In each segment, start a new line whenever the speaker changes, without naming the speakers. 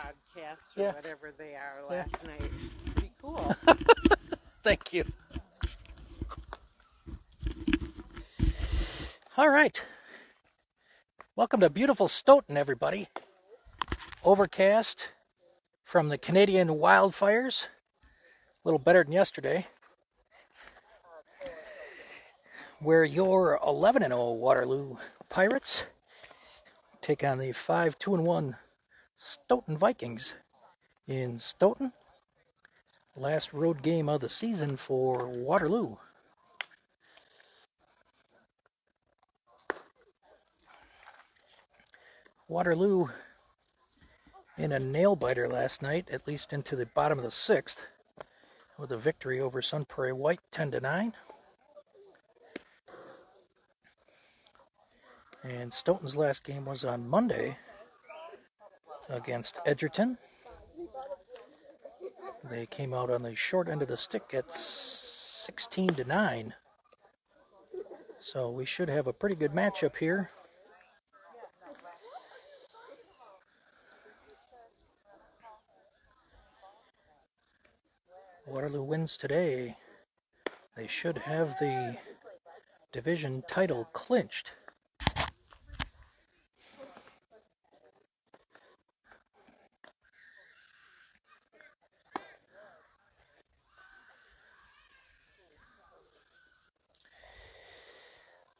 podcasts or whatever they are last night. Pretty cool.
Thank you. All right. Welcome to beautiful Stoughton, everybody. Overcast from the Canadian wildfires. A little better than yesterday. Where your 11-0 Waterloo Pirates take on the 5-2-1 Stoughton Vikings in Stoughton. Last road game of the season for Waterloo. Waterloo in a nail-biter last night, at least into the bottom of the sixth, with a victory over Sun Prairie White 10-9. And Stoughton's last game was on Monday against Edgerton. They came out on the short end of the stick at 16-9. So we should have a pretty good matchup here. Waterloo wins today. They should have the division title clinched.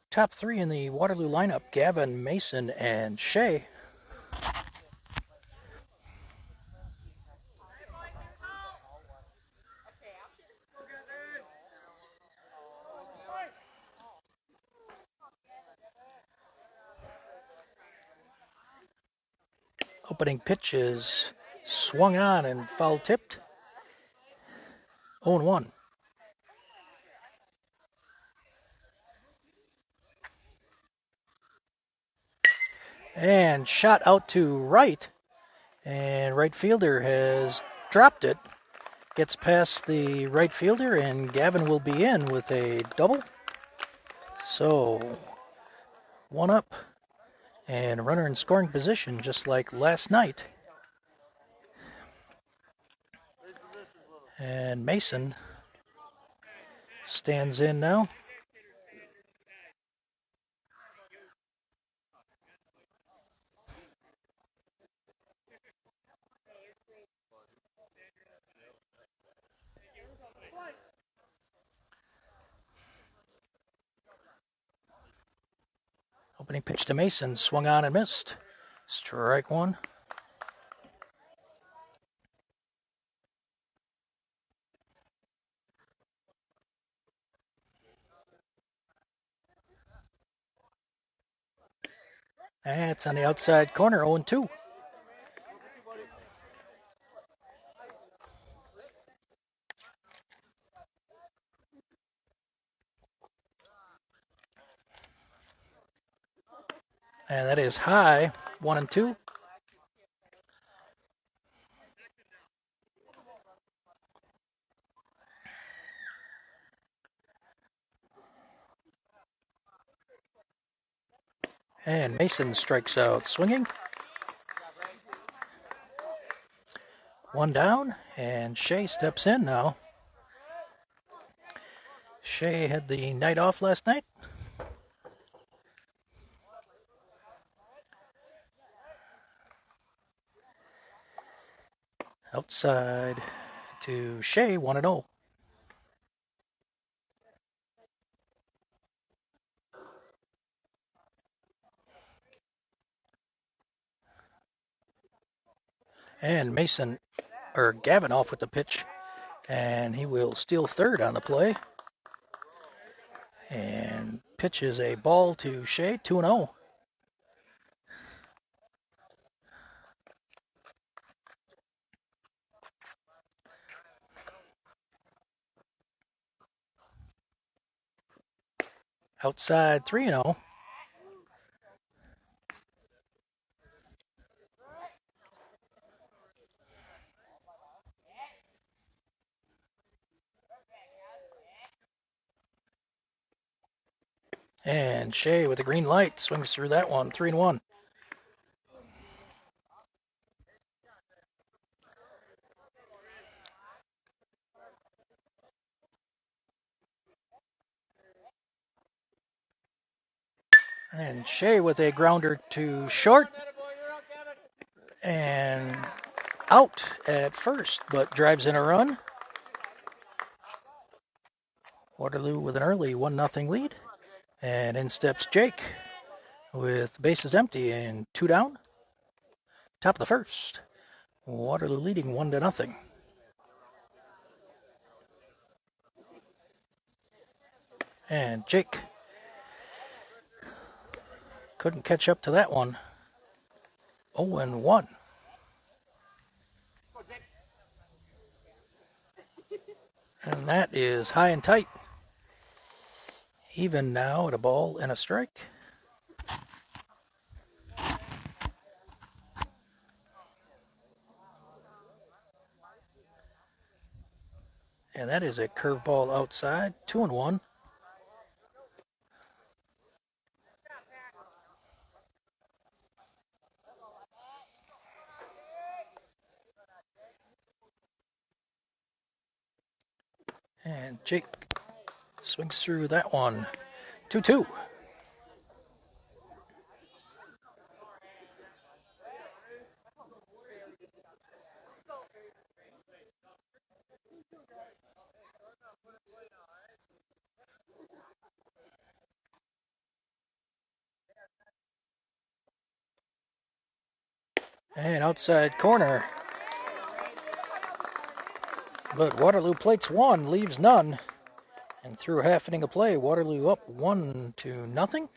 Top three in the Waterloo lineup, Gavin, Mason, and Shea. Opening pitch is swung on and foul tipped. 0-1. And shot out to right. And right fielder has dropped it. Gets past the right fielder, and Gavin will be in with a double. So, one up. And runner in scoring position, just like last night. And Mason stands in now. Opening pitch to Mason, swung on and missed. Strike one. That's on the outside corner, 0-2. And that is high, 1-2. And Mason strikes out swinging. One down, and Shea steps in now. Shea had the night off last night. Outside to Shea, 1-0. And Gavin off with the pitch, and he will steal third on the play. And pitches a ball to Shea, 2-0. Outside, 3-0. And Shea with a green light swings through that one, 3-1. And Shea with a grounder to short and out at first, but drives in a run. Waterloo with an early 1-0 lead. And in steps Jake with bases empty and 2 down. Top of the first. Waterloo leading 1-0. And Jake couldn't catch up to that one. 0-1. And that is high and tight. Even now at a ball and a strike. And that is a curveball outside. 2-1. And Jake swings through that one. 2-2. And outside corner. But Waterloo plates one, leaves none. And through half inning of play, Waterloo up 1-0.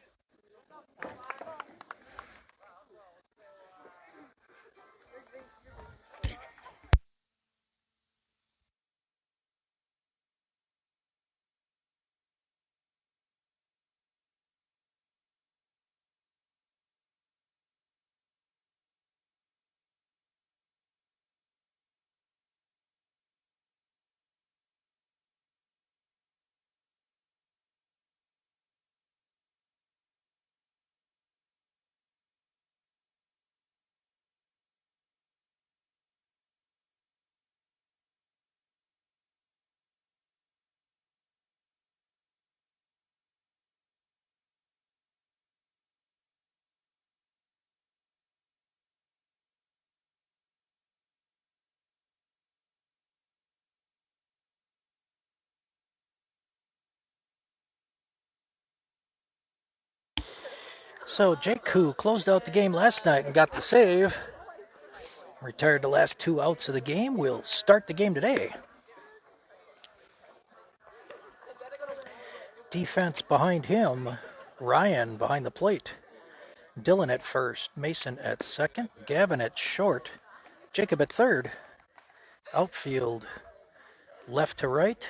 So Jake, who closed out the game last night and got the save, retired the last 2 outs of the game, will start the game today. Defense behind him, Ryan behind the plate, Dylan at first, Mason at second, Gavin at short, Jacob at third. Outfield left to right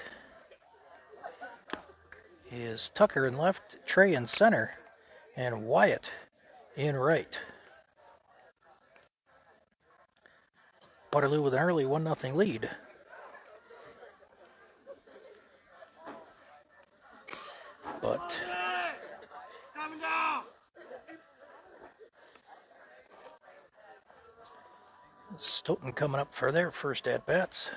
is Tucker in left, Trey in center, and Wyatt in right. Waterloo with an early 1-0 lead. But Stoughton coming up for their first at-bats.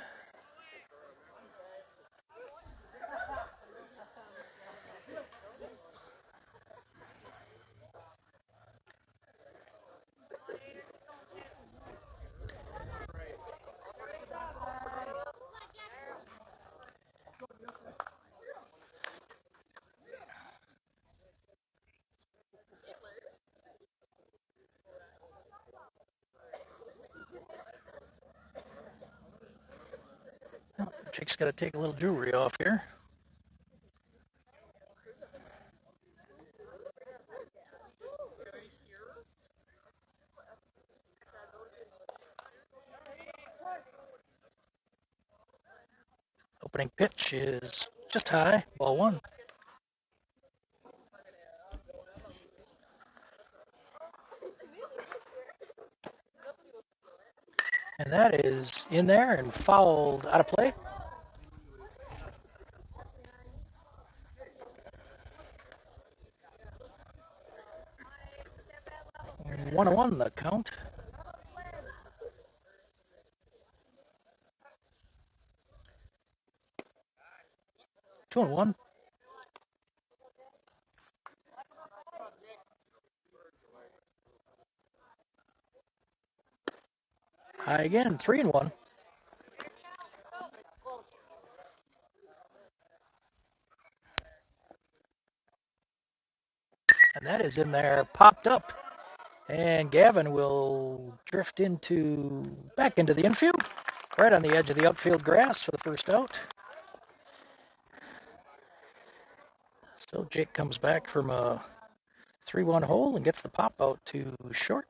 Jake's got to take a little jewelry off here. Opening pitch is just high, ball one. And that is in there and fouled out of play. 1-1 the count. Two and one. High again, 3-1. And that is in there, popped up. And Gavin will drift back into the infield, right on the edge of the outfield grass for the first out. So Jake comes back from a 3-1 hole and gets the pop out to short.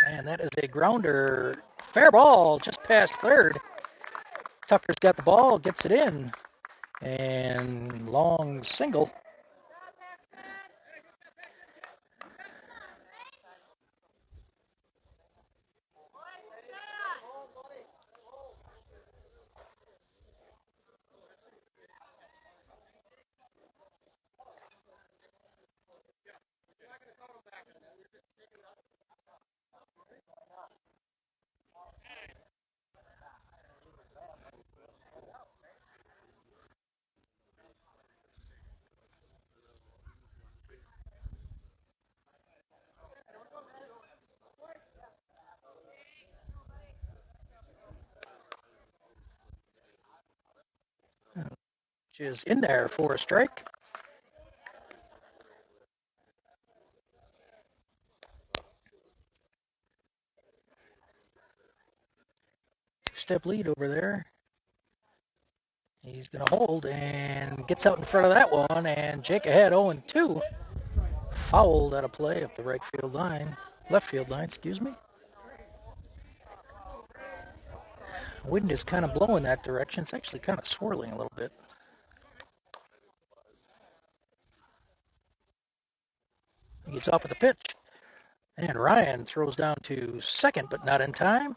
And that is a grounder. Fair ball, just past third. Tucker's got the ball, gets it in. And long single. Which is in there for a strike. Step lead over there. He's going to hold and gets out in front of that one. And Jake ahead 0-2. Fouled out of play up the left field line, excuse me. Wind is kind of blowing that direction. It's actually kind of swirling a little bit. He gets off with the pitch. And Ryan throws down to second, but not in time.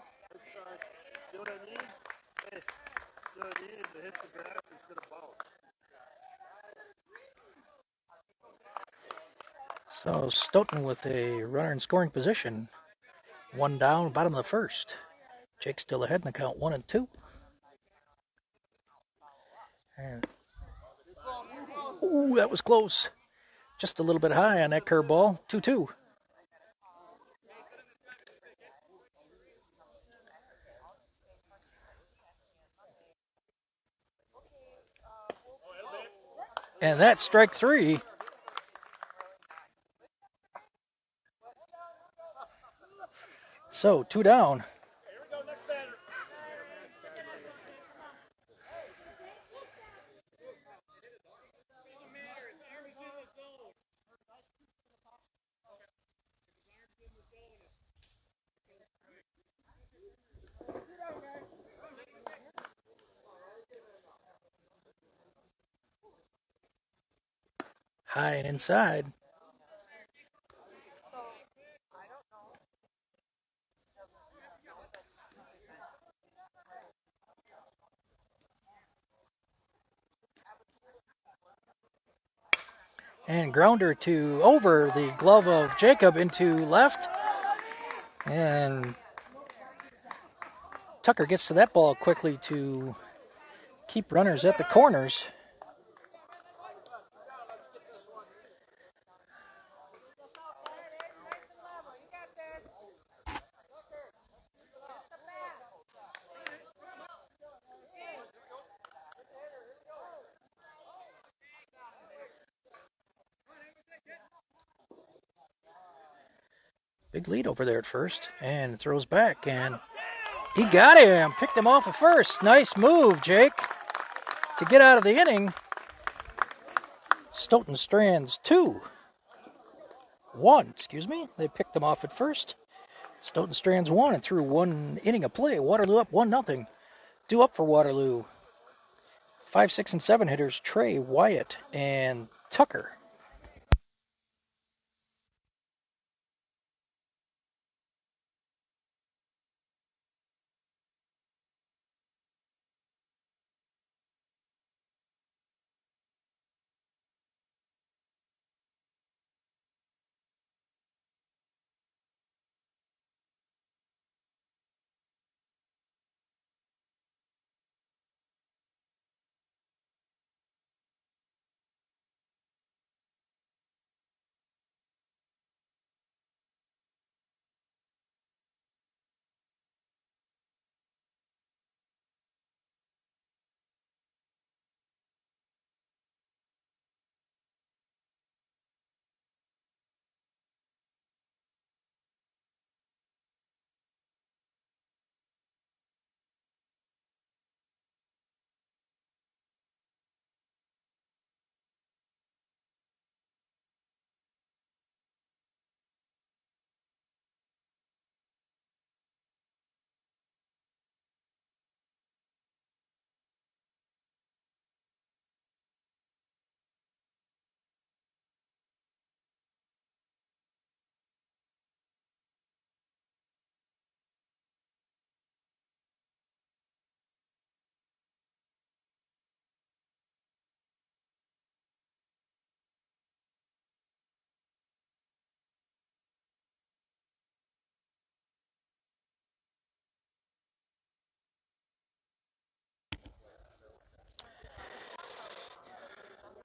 So Stoughton with a runner in scoring position. One down, bottom of the first. Jake still ahead in the count, 1-2. And ooh, that was close. Just a little bit high on that curveball. 2-2. And that's strike three. So 2 down. High and inside. And grounder to over the glove of Jacob into left. And Tucker gets to that ball quickly to keep runners at the corners. Big lead over there at first, and throws back, and he got him. Picked him off at first. Nice move, Jake, to get out of the inning. Stoughton strands 1. They picked him off at first. Stoughton strands 1 and threw 1 inning of play. Waterloo up 1-0. Due up for Waterloo. 5, 6, and 7 hitters, Trey, Wyatt, and Tucker.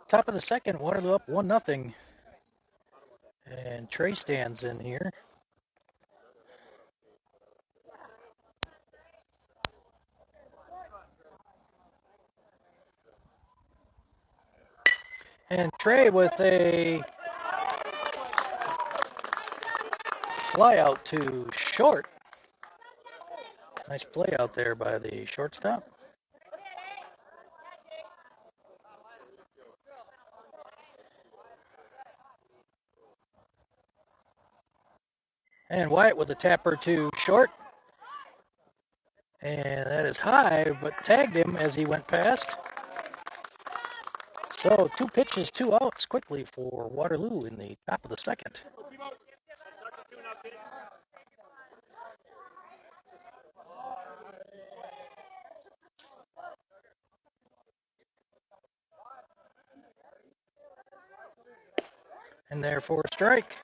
Top of the second, Waterloo up 1-0. And Trey stands in here. And Trey with a fly out to short. Nice play out there by the shortstop. And Wyatt with a tapper to short. And that is high, but tagged him as he went past. So 2 pitches, 2 outs quickly for Waterloo in the top of the second. And there for a strike.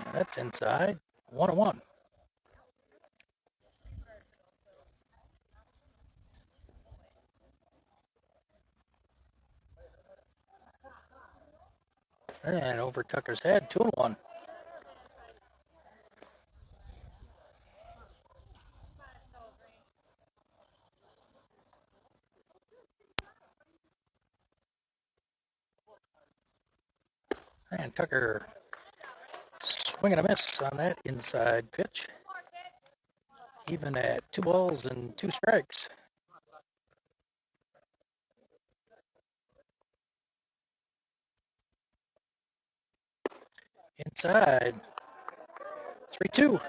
And that's inside. 1-1. And over Tucker's head, 2-1. And Tucker swinging a miss on that inside pitch. Even at 2 balls and 2 strikes. Inside. 3-2.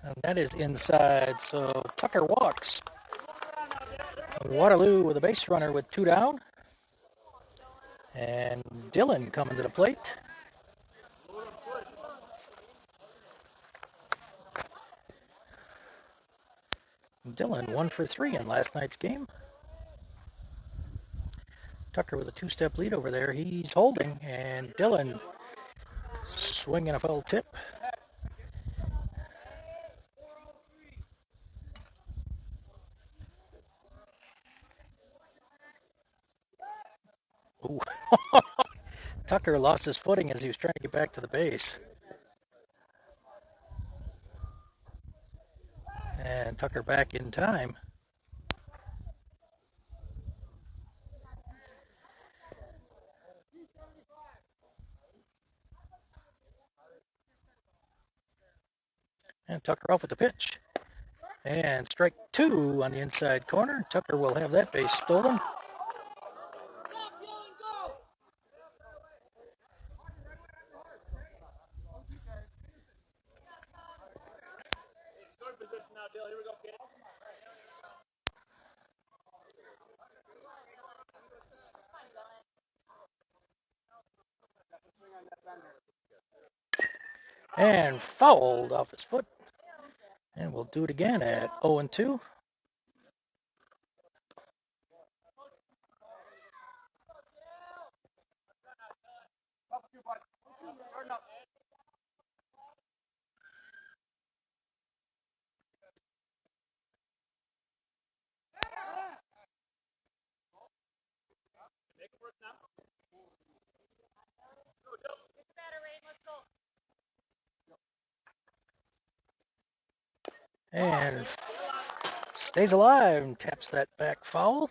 And that is inside, so Tucker walks. Waterloo with a base runner with 2 down. And Dylan coming to the plate. Dylan 1 for 3 in last night's game. Tucker with a 2-step lead over there. He's holding, and Dylan swinging a foul tip. Ooh. Tucker lost his footing as he was trying to get back to the base. And Tucker back in time. And Tucker off with the pitch. And strike 2 on the inside corner. Tucker will have that base stolen. And fouled off his foot. And we'll do it again at 0-2. And stays alive and taps that back foul.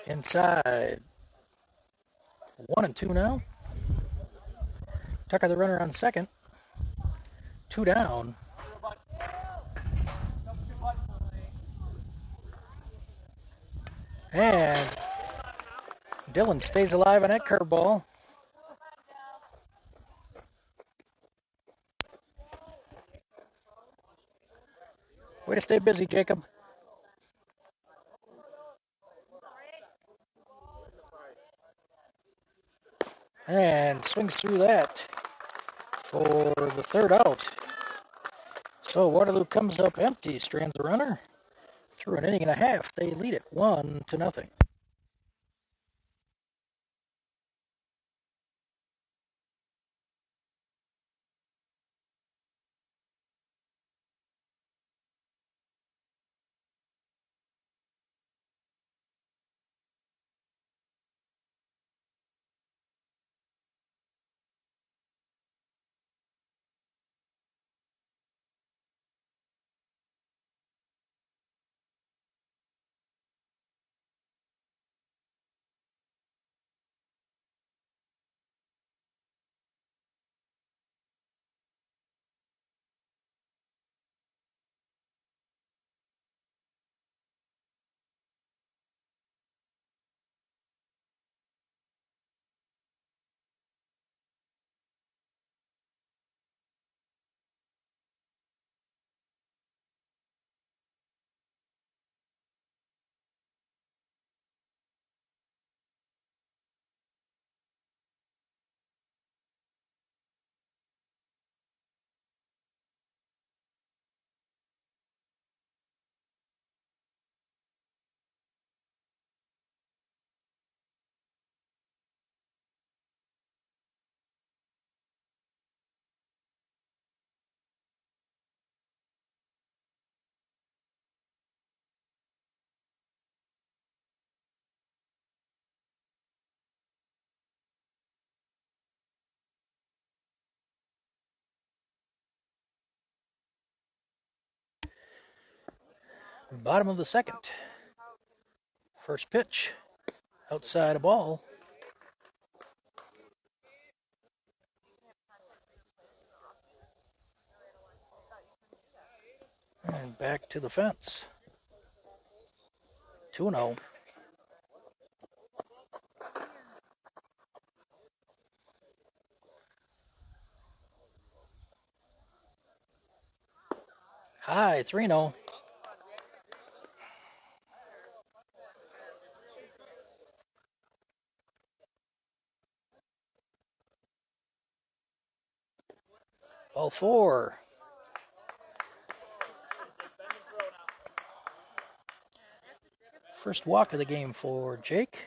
Inside. 1-2 now. Tucker the runner on second. 2 down. And Dylan stays alive on that curveball. Way to stay busy, Jacob. And swings through that for the third out. So Waterloo comes up empty, strands the runner. Through an inning and a half, they lead it 1-0. Bottom of the second. First pitch, outside a ball. And back to the fence. 2-0. High, 3-0. Ball 4. First walk of the game for Jake.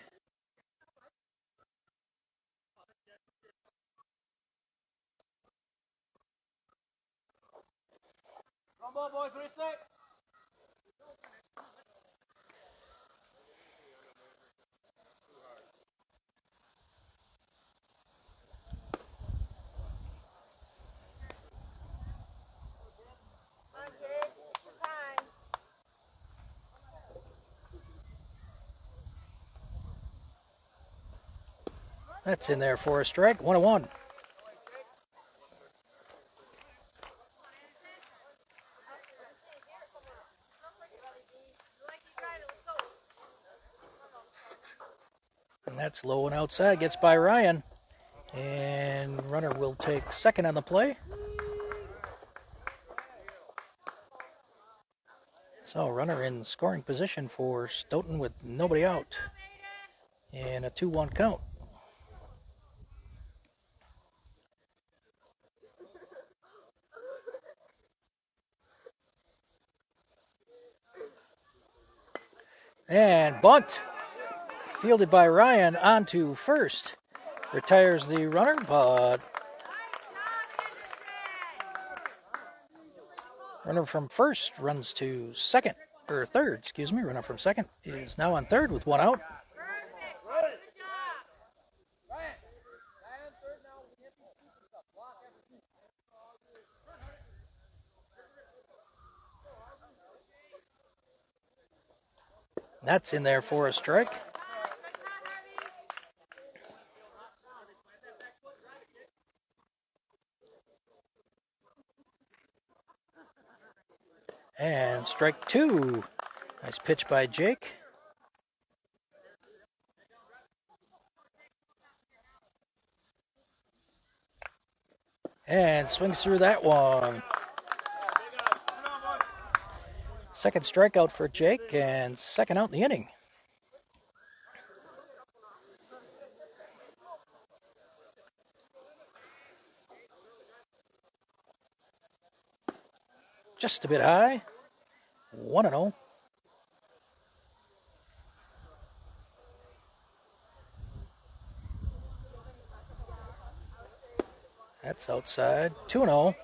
That's in there for a strike. 1-1. And that's low and outside. Gets by Ryan. And runner will take second on the play. So runner in scoring position for Stoughton with nobody out. And a 2-1 count. And bunt. Fielded by Ryan onto first. Retires the runner, but runner from first runs to second, or third, excuse me. Runner from second is now on third with one out. That's in there for a strike. And strike 2. Nice pitch by Jake. And swings through that one. Second strikeout for Jake and second out in the inning. Just a bit high. 1-0. That's outside. 2-0.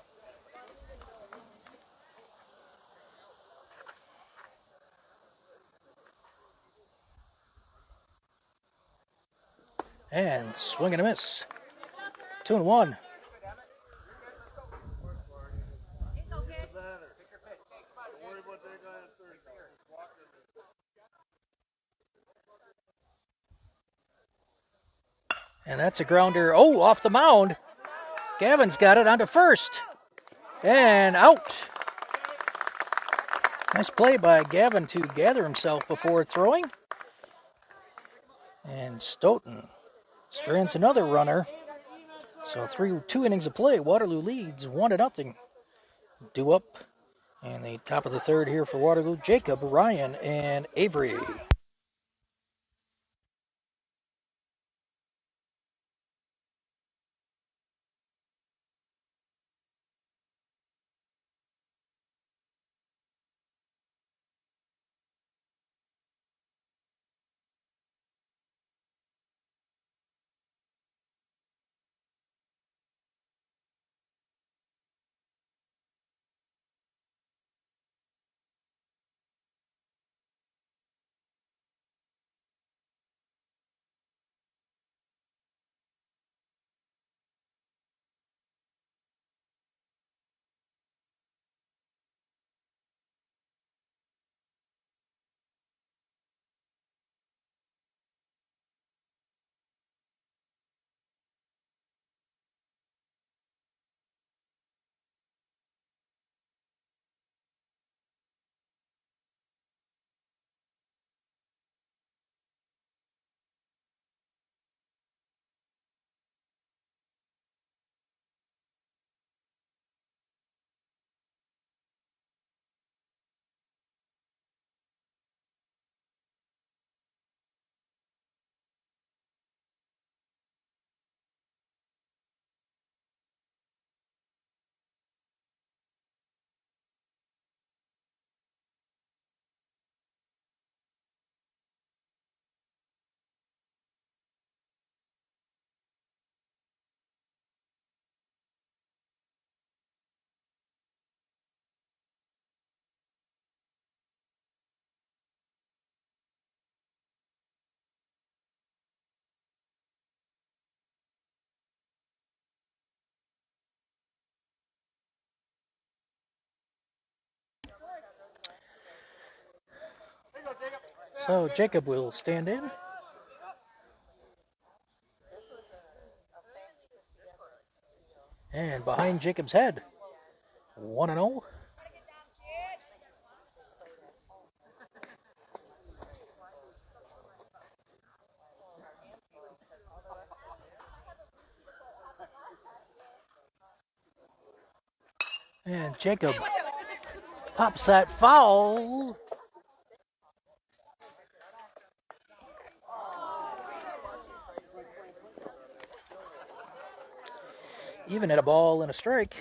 And swing and a miss. 2-1. And that's a grounder. Oh, off the mound. Gavin's got it onto first. And out. Nice play by Gavin to gather himself before throwing. And Stoughton strands another runner. So 2 innings of play. Waterloo leads 1-0. Due up in the top of the third here for Waterloo, Jacob, Ryan, and Avery. So Jacob will stand in. And behind Jacob's head, 1-0. And Jacob pops that foul. Even at a ball and a strike.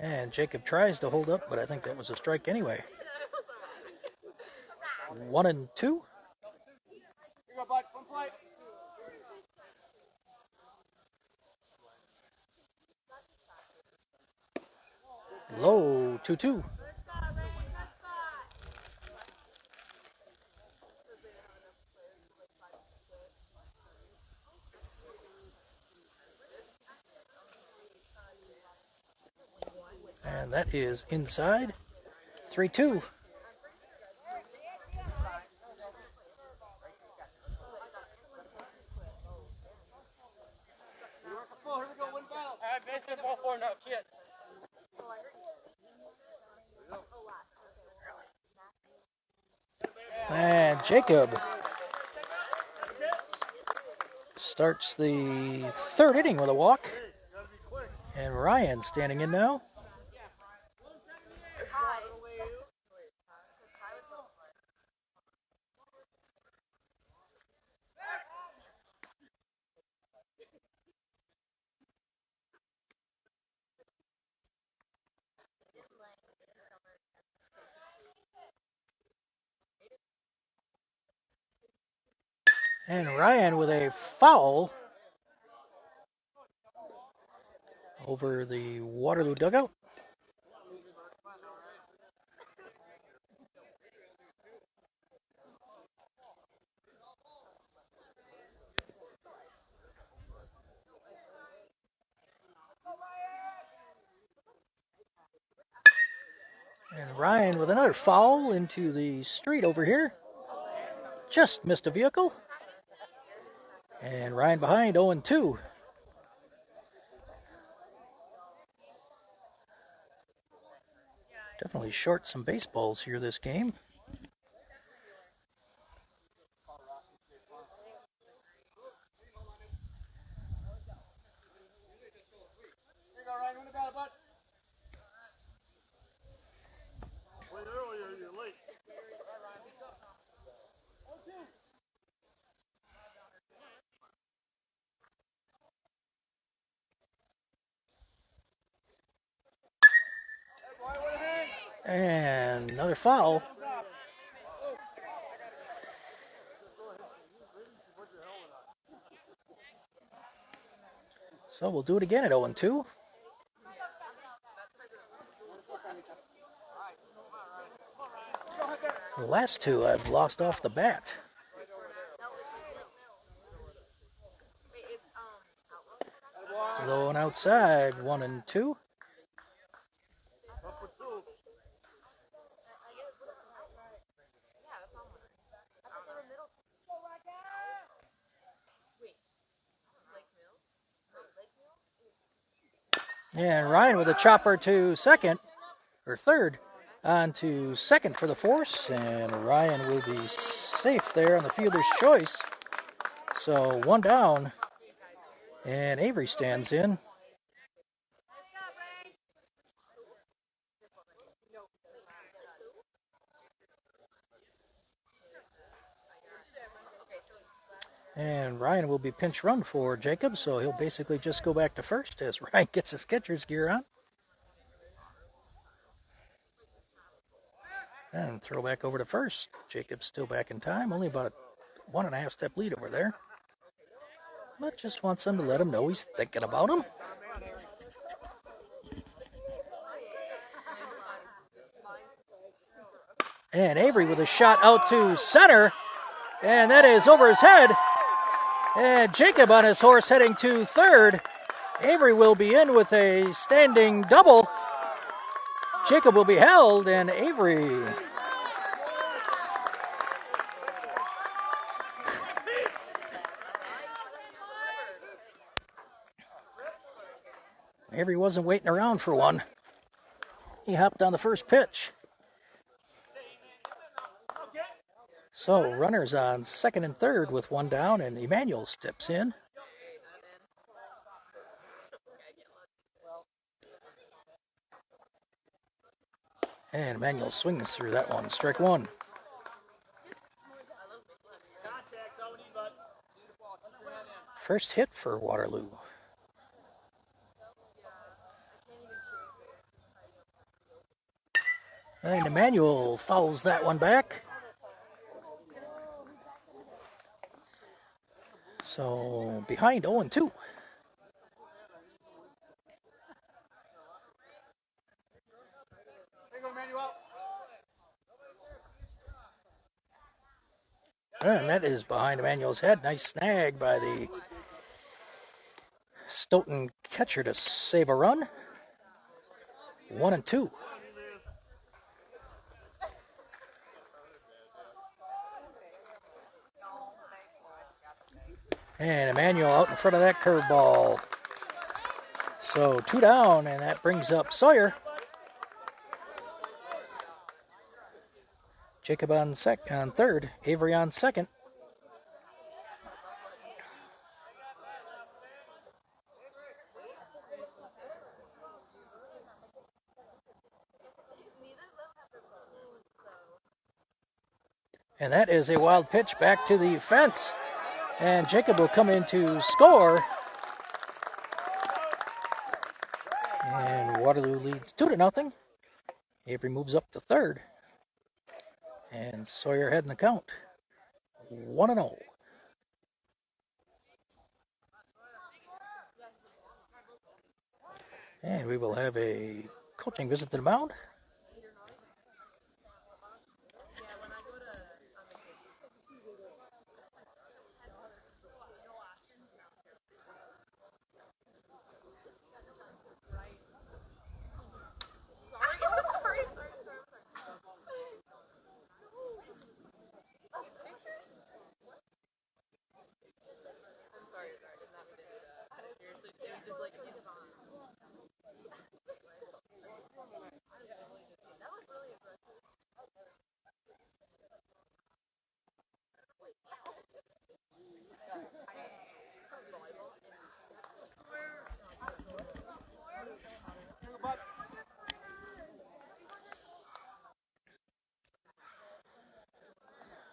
And Jacob tries to hold up, but I think that was a strike anyway. 1-2. Low 2-2. And that is inside. 3-2. And Jacob starts the third inning with a walk. And Ryan standing in now. And Ryan with a foul over the Waterloo dugout. And Ryan with another foul into the street over here. Just missed a vehicle. And Ryan behind 0-2. Definitely short some baseballs here this game. And another foul. So we'll do it again at 0-2. The last two I've lost off the bat. Low and outside, 1-2. And Ryan with a chopper to second, or third, on to second for the force, and Ryan will be safe there on the fielder's choice. So one down, and Avery stands in. And Ryan will be pinch run for Jacob, so he'll basically just go back to first as Ryan gets his catcher's gear on. And throw back over to first. Jacob's still back in time, only about a 1.5 step lead over there. But just wants them to let him know he's thinking about him. And Avery with a shot out to center. And that is over his head. And Jacob on his horse heading to third. Avery will be in with a standing double. Jacob will be held, and Avery wasn't waiting around for one. He hopped on the first pitch. So runners on second and third with one down, and Emmanuel steps in. And Emmanuel swings through that one. Strike one. First hit for Waterloo. And Emmanuel fouls that one back. So behind 0-2. And that is behind Emmanuel's head. Nice snag by the Stoughton catcher to save a run. 1-2. And Emmanuel out in front of that curveball. So 2 down, and that brings up Sawyer. Jacob on third, Avery on second. And that is a wild pitch back to the fence. And Jacob will come in to score. And Waterloo leads 2-0. Avery moves up to third. And Sawyer heading the count. 1-0. And we will have a coaching visit to the mound.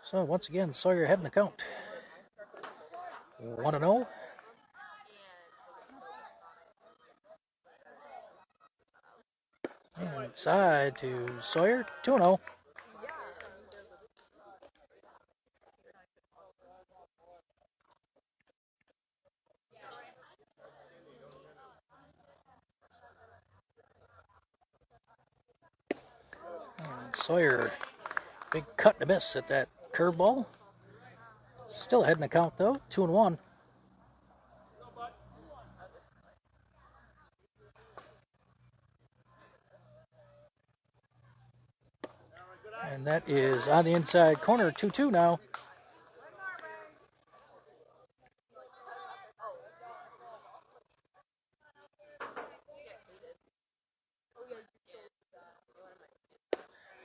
So once again, Sawyer heading the count. 1-0. And inside to Sawyer, 2-0. Sawyer, big cut and a miss at that curveball. Still ahead in the count though, 2-1. And that is on the inside corner, 2-2 now.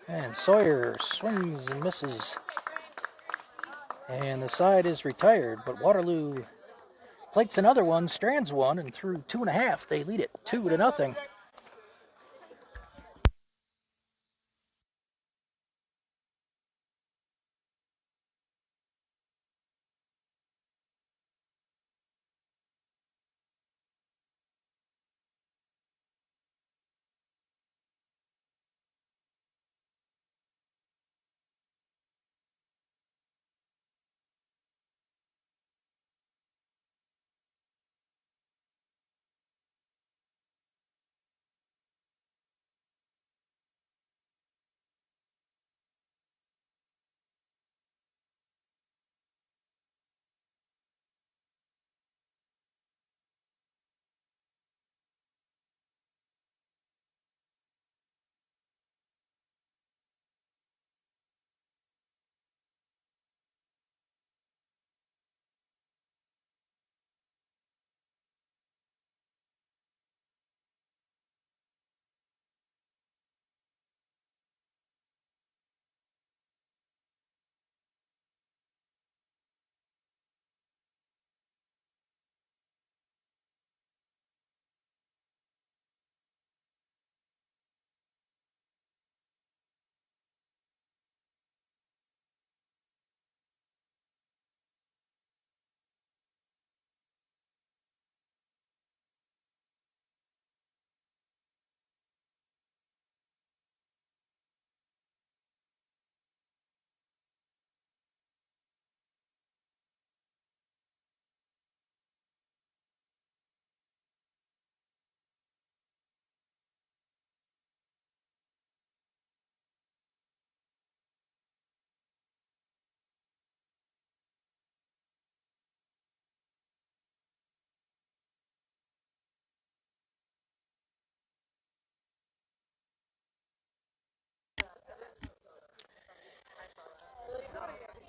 And Sawyer swings and misses. And the side is retired, but Waterloo plates another one, strands one, and through 2.5, they lead it 2-0.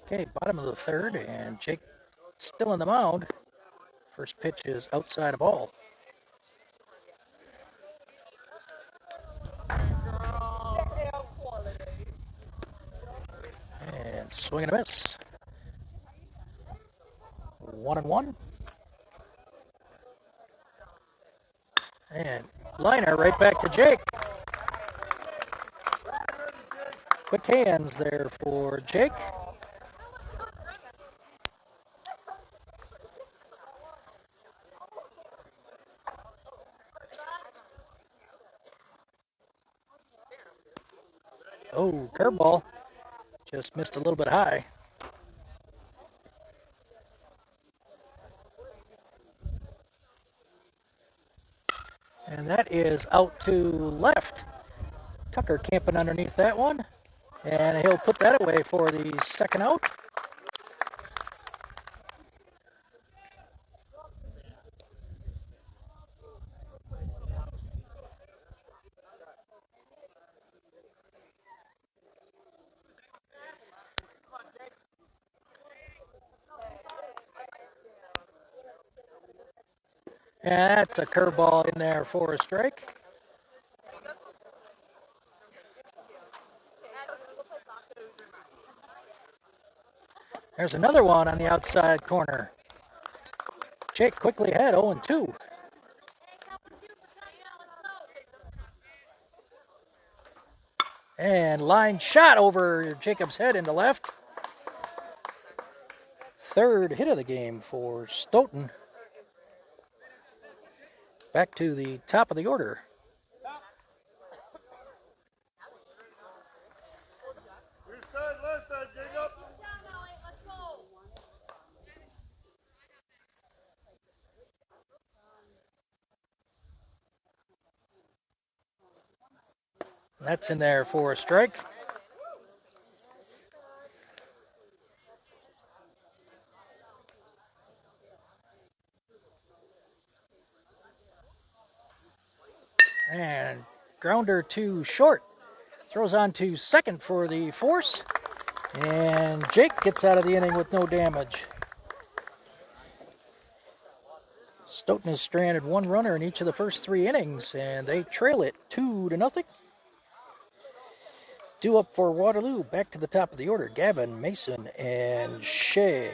Okay, bottom of the third, and Jake still in the mound. First pitch is outside of ball. Swing and a miss. 1-1. And liner right back to Jake. Quick hands there for Jake. Oh, curveball. Just missed a little bit high. And that is out to left. Tucker camping underneath that one. And he'll put that away for the second out. And that's a curveball in there for a strike. There's another one on the outside corner. Jake quickly ahead, 0-2. And line shot over Jacob's head into left. Third hit of the game for Stoughton. Back to the top of the order. That's in there for a strike. And grounder to short. Throws on to second for the force. And Jake gets out of the inning with no damage. Stoughton has stranded one runner in each of the first three innings, and they trail it 2-0. Due up for Waterloo, back to the top of the order, Gavin, Mason, and Shea.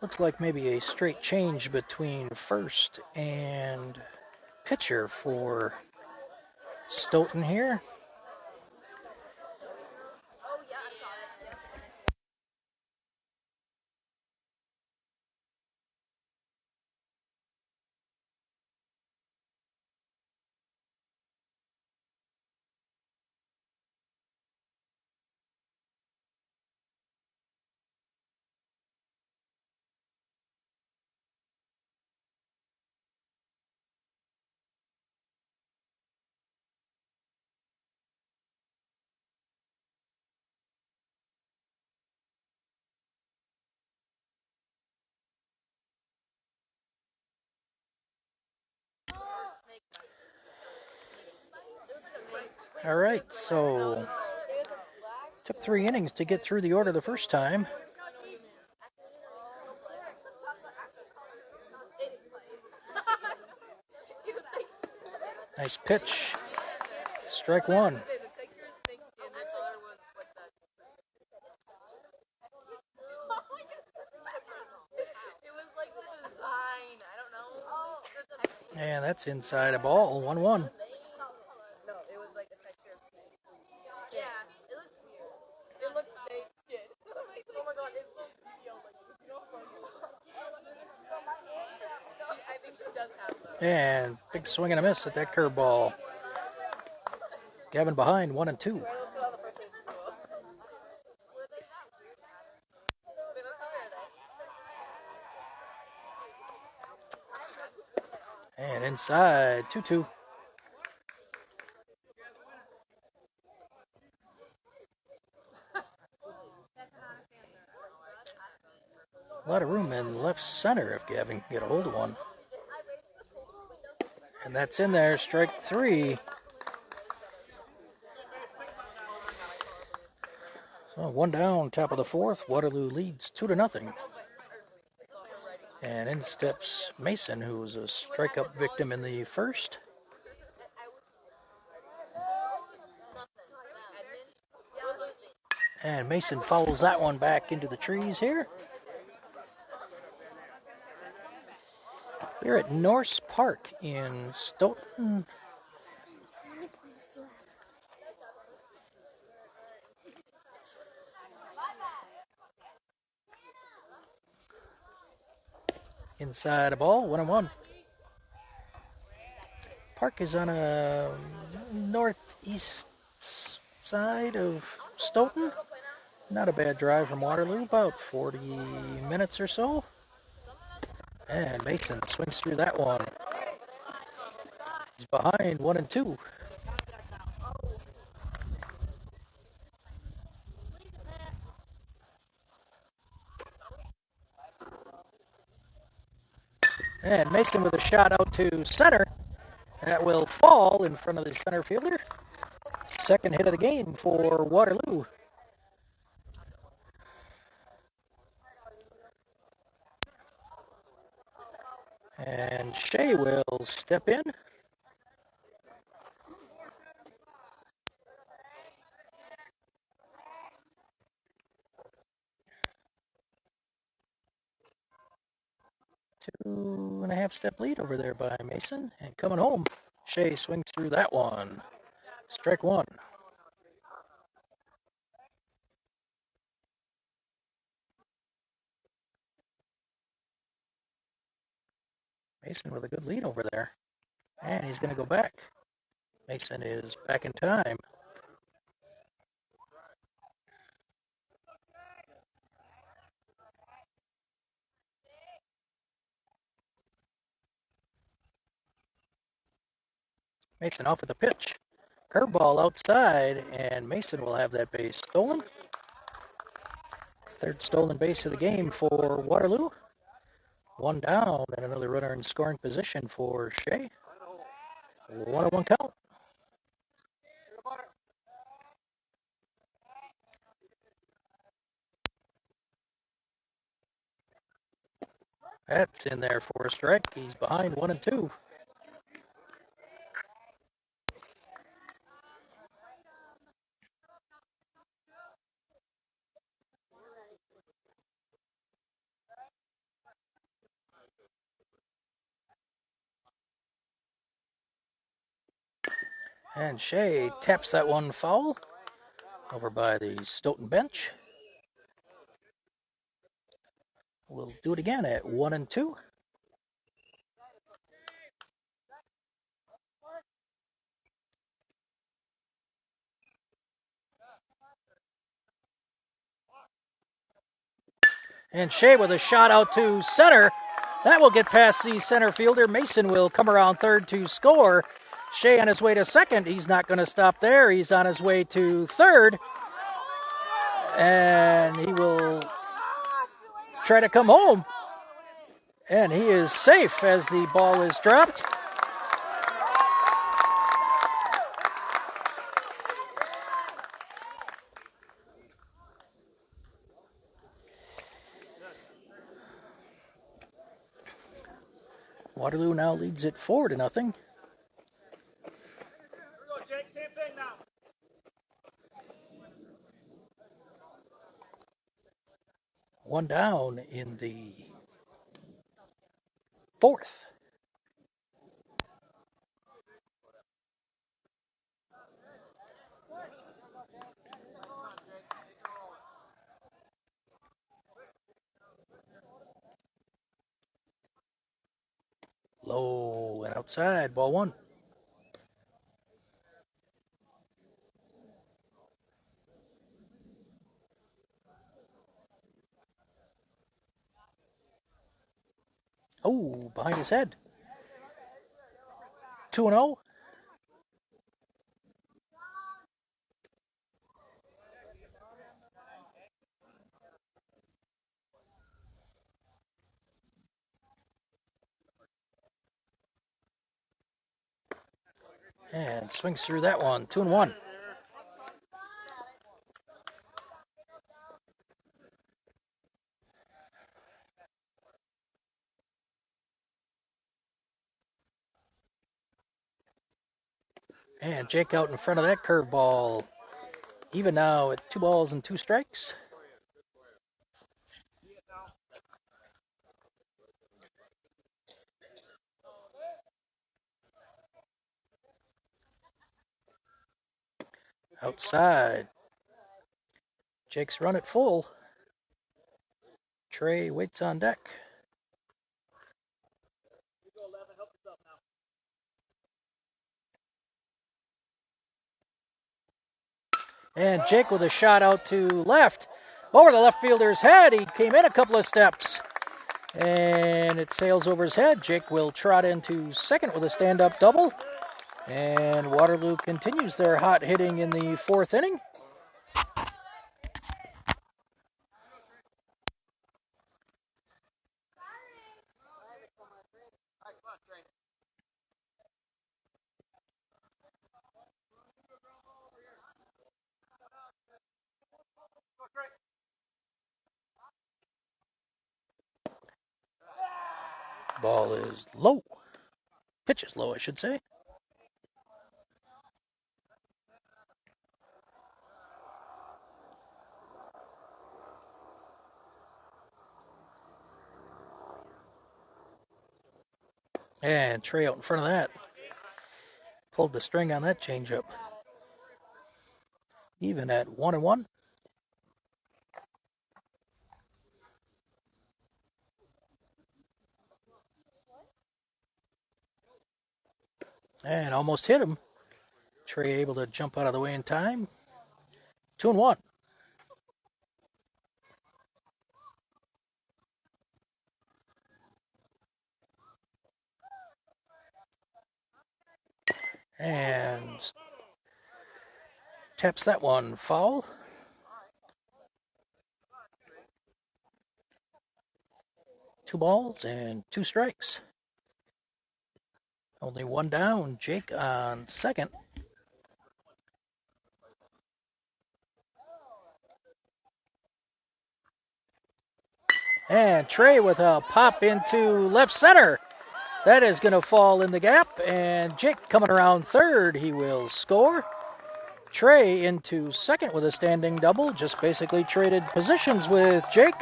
Looks like maybe a straight change between first and pitcher for Stoughton here. All right, so Took 3 innings to get through the order the first time. Nice pitch. Strike 1. And that's inside a ball. 1-1. And big swing and a miss at that curveball. Gavin behind 1-2. And inside 2-2. A lot of room in left center if Gavin can get a hold of one. And that's in there, strike 3. So 1 down, top of the 4th. Waterloo leads 2-0. And in steps Mason, who was a strikeout victim in the first. And Mason fouls that one back into the trees here. We're at Norse Park in Stoughton. Inside a ball, 1-1. Park is on a northeast side of Stoughton. Not a bad drive from Waterloo, about 40 minutes or so. And Mason swings through that one. He's behind 1-2. And Mason with a shot out to center. That will fall in front of the center fielder. Second hit of the game for Waterloo. And Shea will step in. Two and a half step lead over there by Mason. And coming home, Shea swings through that one. Strike 1. Mason with a good lead over there. And he's going to go back. Mason is back in time. Mason off with the pitch. Curveball outside, and Mason will have that base stolen. Third stolen base of the game for Waterloo. 1 down and another runner in scoring position for Shea. 1-1 count. That's in there for a strike. He's behind 1-2. And Shea taps that one foul over by the Stoughton bench. We'll do it again at 1-2. And Shea with a shot out to center. That will get past the center fielder. Mason will come around third to score. Shea on his way to second. He's not going to stop there. He's on his way to third. And he will try to come home. And he is safe as the ball is dropped. Waterloo now leads it 4-0. One down in the fourth. Low and outside, ball one. Oh, behind his head. 2-0. And swings through that one. 2-1. And Jake out in front of that curveball. Even now at 2-2. Outside. Jake's run it full. Trey waits on deck. And Jake with a shot out to left. Over the left fielder's head. He came in a couple of steps. And it sails over his head. Jake will trot into second with a stand-up double. And Waterloo continues their hot hitting in the fourth inning. Ball is low. Pitch is low, I should say. And Trey out in front of that. Pulled the string on that changeup. Even at 1-1. And almost hit him. Trey able to jump out of the way in time. 2-1. And taps that one foul. Two balls and two strikes. Only one down. Jake on second. And Trey with a pop into left center. That is going to fall in the gap. And Jake coming around third. He will score. Trey into second with a standing double. Just basically traded positions with Jake.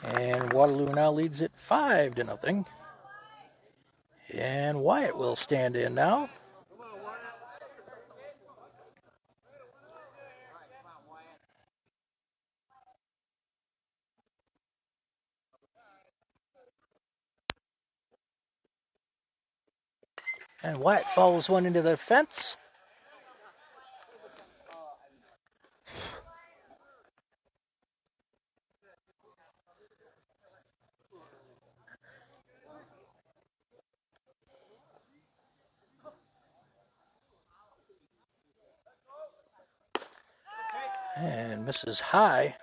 And Waterloo now leads it 5-0. And Wyatt will stand in now. And Wyatt follows one into the fence. And misses high.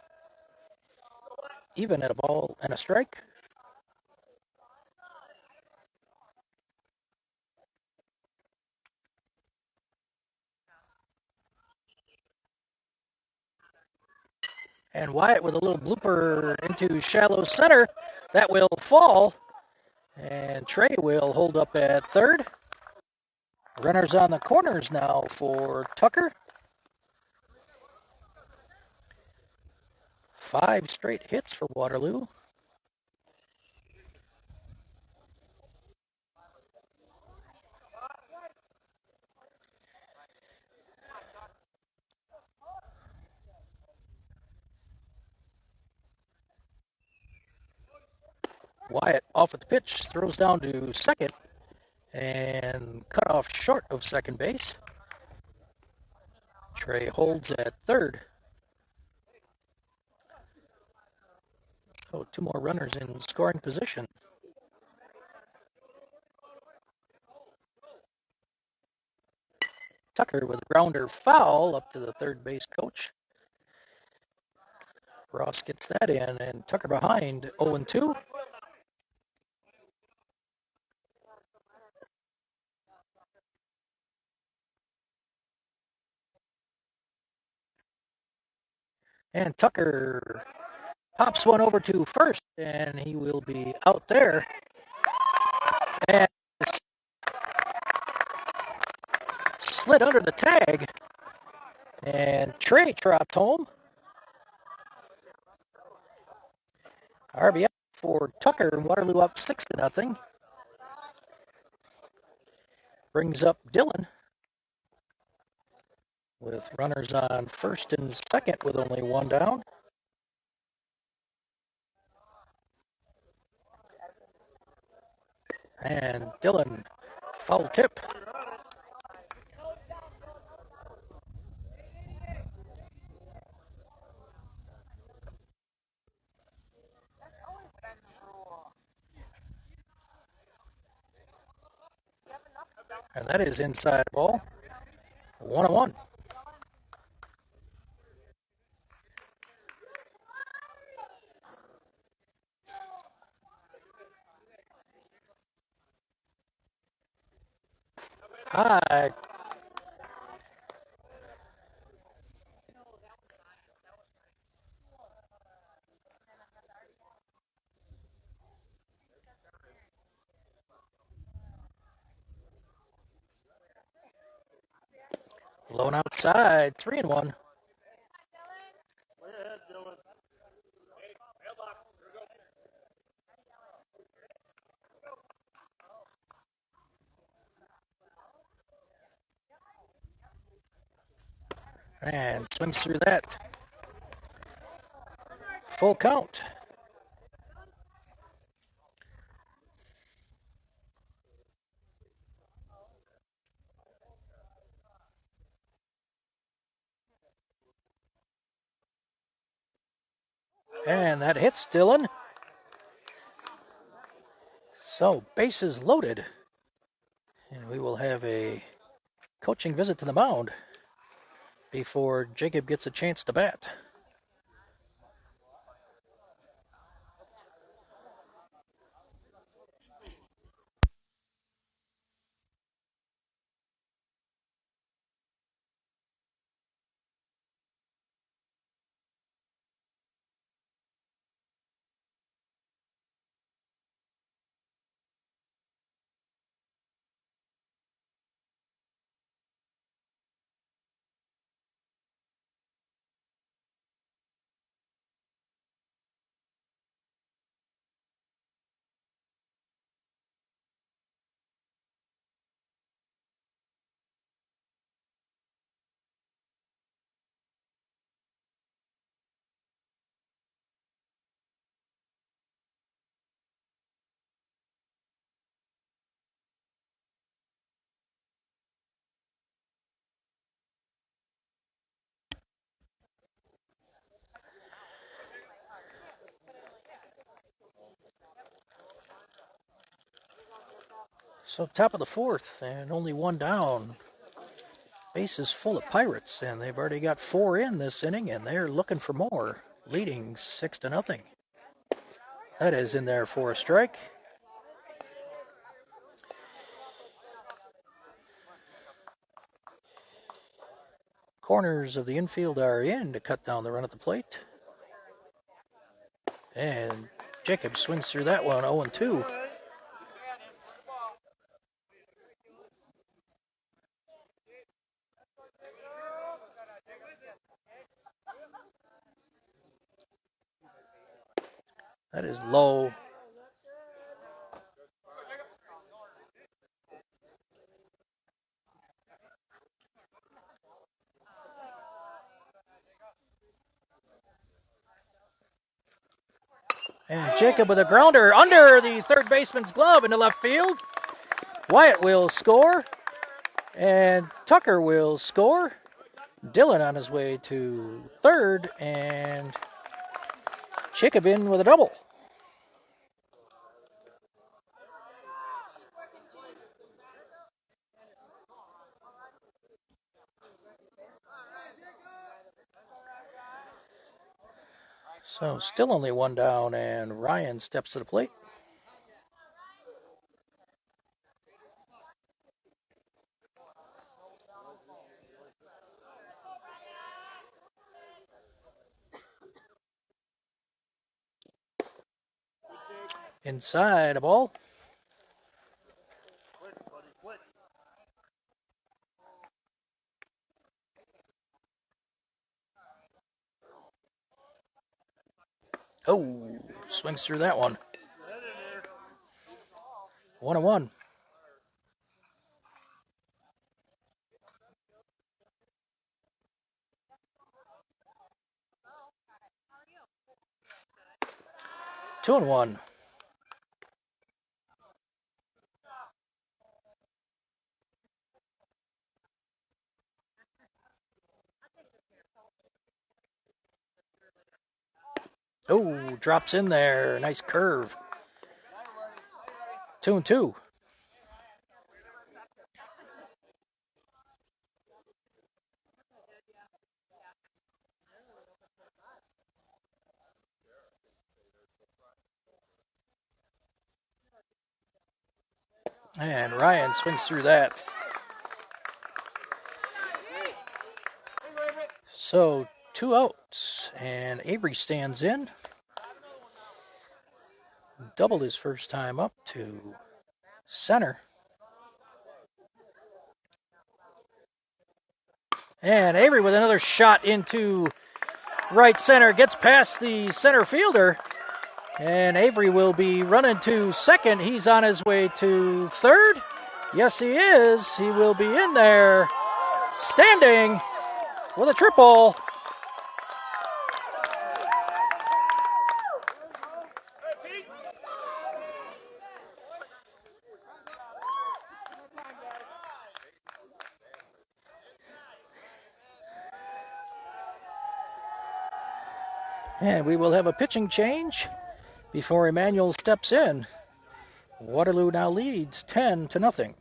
Even at a ball and a strike. And Wyatt with a little blooper into shallow center. That will fall. And Trey will hold up at third. Runners on the corners now for Tucker. 5 straight hits for Waterloo. Wyatt off at the pitch, throws down to second, and cut off short of second base. Trey holds at third. So 2 more runners in scoring position. Tucker with a grounder foul up to the third base coach. Ross gets that in, and Tucker behind 0-2. And Tucker pops one over to first, and he will be out there. And slid under the tag. And Trey tropped home. RBI for Tucker, and Waterloo up 6-0. Brings up Dylan with runners on first and second with only 1 down. And Dylan, foul tip. And that is inside ball. 1-1. High. Blown outside. 3-1. And swings through that. Full count. And that hits Dylan. So bases loaded. And we will have a coaching visit to the mound before Jacob gets a chance to bat. So top of the fourth and only 1 down. Base is full of Pirates, and they've already got 4 in this inning, and they're looking for more, leading 6-0. That is in there for a strike. Corners of the infield are in to cut down the run at the plate. And Jacob swings through that one, 0-2. That is low. And Jacob with a grounder under the third baseman's glove into left field. Wyatt will score. And Tucker will score. Dylan on his way to third. And Jacob in with a double. So still only one down, and Ryan steps to the plate. Inside a ball. Oh, swings through that one. 1-1. Two and one. Oh, drops in there. Nice curve. 2-2. And Ryan swings through that. So 2 outs, and Avery stands in. Doubled his first time up to center. And Avery with another shot into right center. Gets past the center fielder. And Avery will be running to second. He's on his way to third. Yes, he is. He will be in there standing with a triple. And we will have a pitching change before Emmanuel steps in. Waterloo now leads 10-0.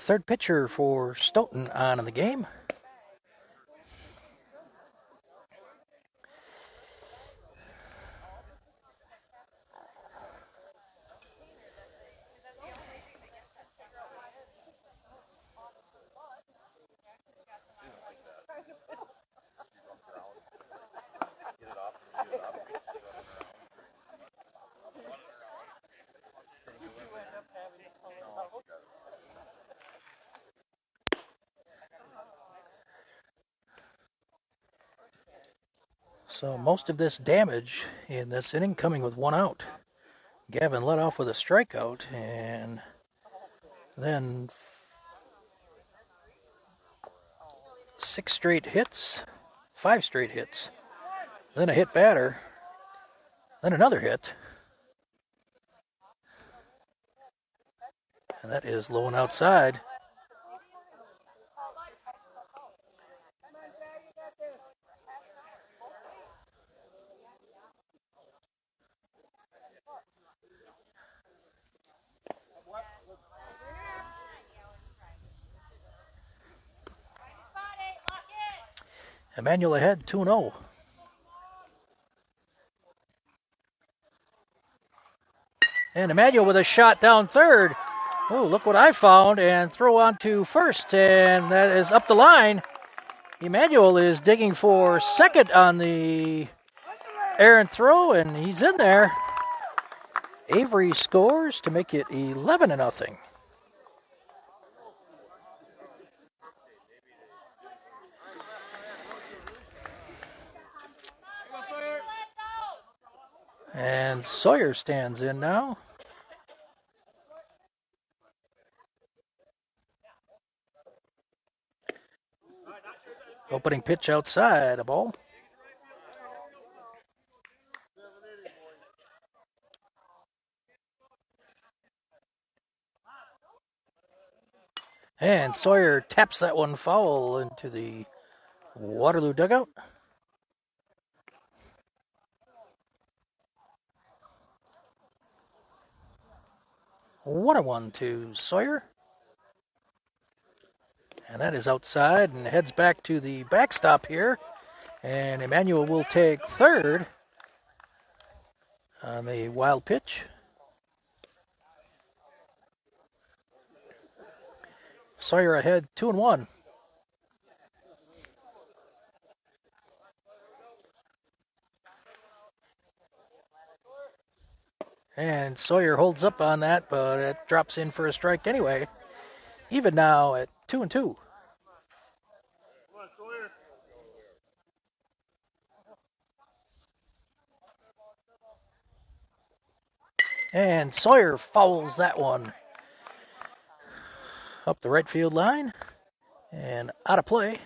third pitcher for Stoughton on in the game. So most of this damage in this inning coming with one out. Gavin led off with a strikeout, and then 5 straight hits, then a hit batter, then another hit, and that is low and outside. Emmanuel ahead 2-0. And Emmanuel with a shot down third. Oh, look what I found, and throw on to first, and that is up the line. Emmanuel is digging for second on the errant throw, and he's in there. Avery scores to make it 11-0. And Sawyer stands in now. Opening pitch outside, a ball. And Sawyer taps that one foul into the Waterloo dugout. One one to Sawyer. And that is outside and heads back to the backstop here. And Emmanuel will take third on the wild pitch. Sawyer ahead 2-1. And Sawyer holds up on that, but it drops in for a strike anyway. Even now at 2-2. And Sawyer fouls that one up the right field line and out of play.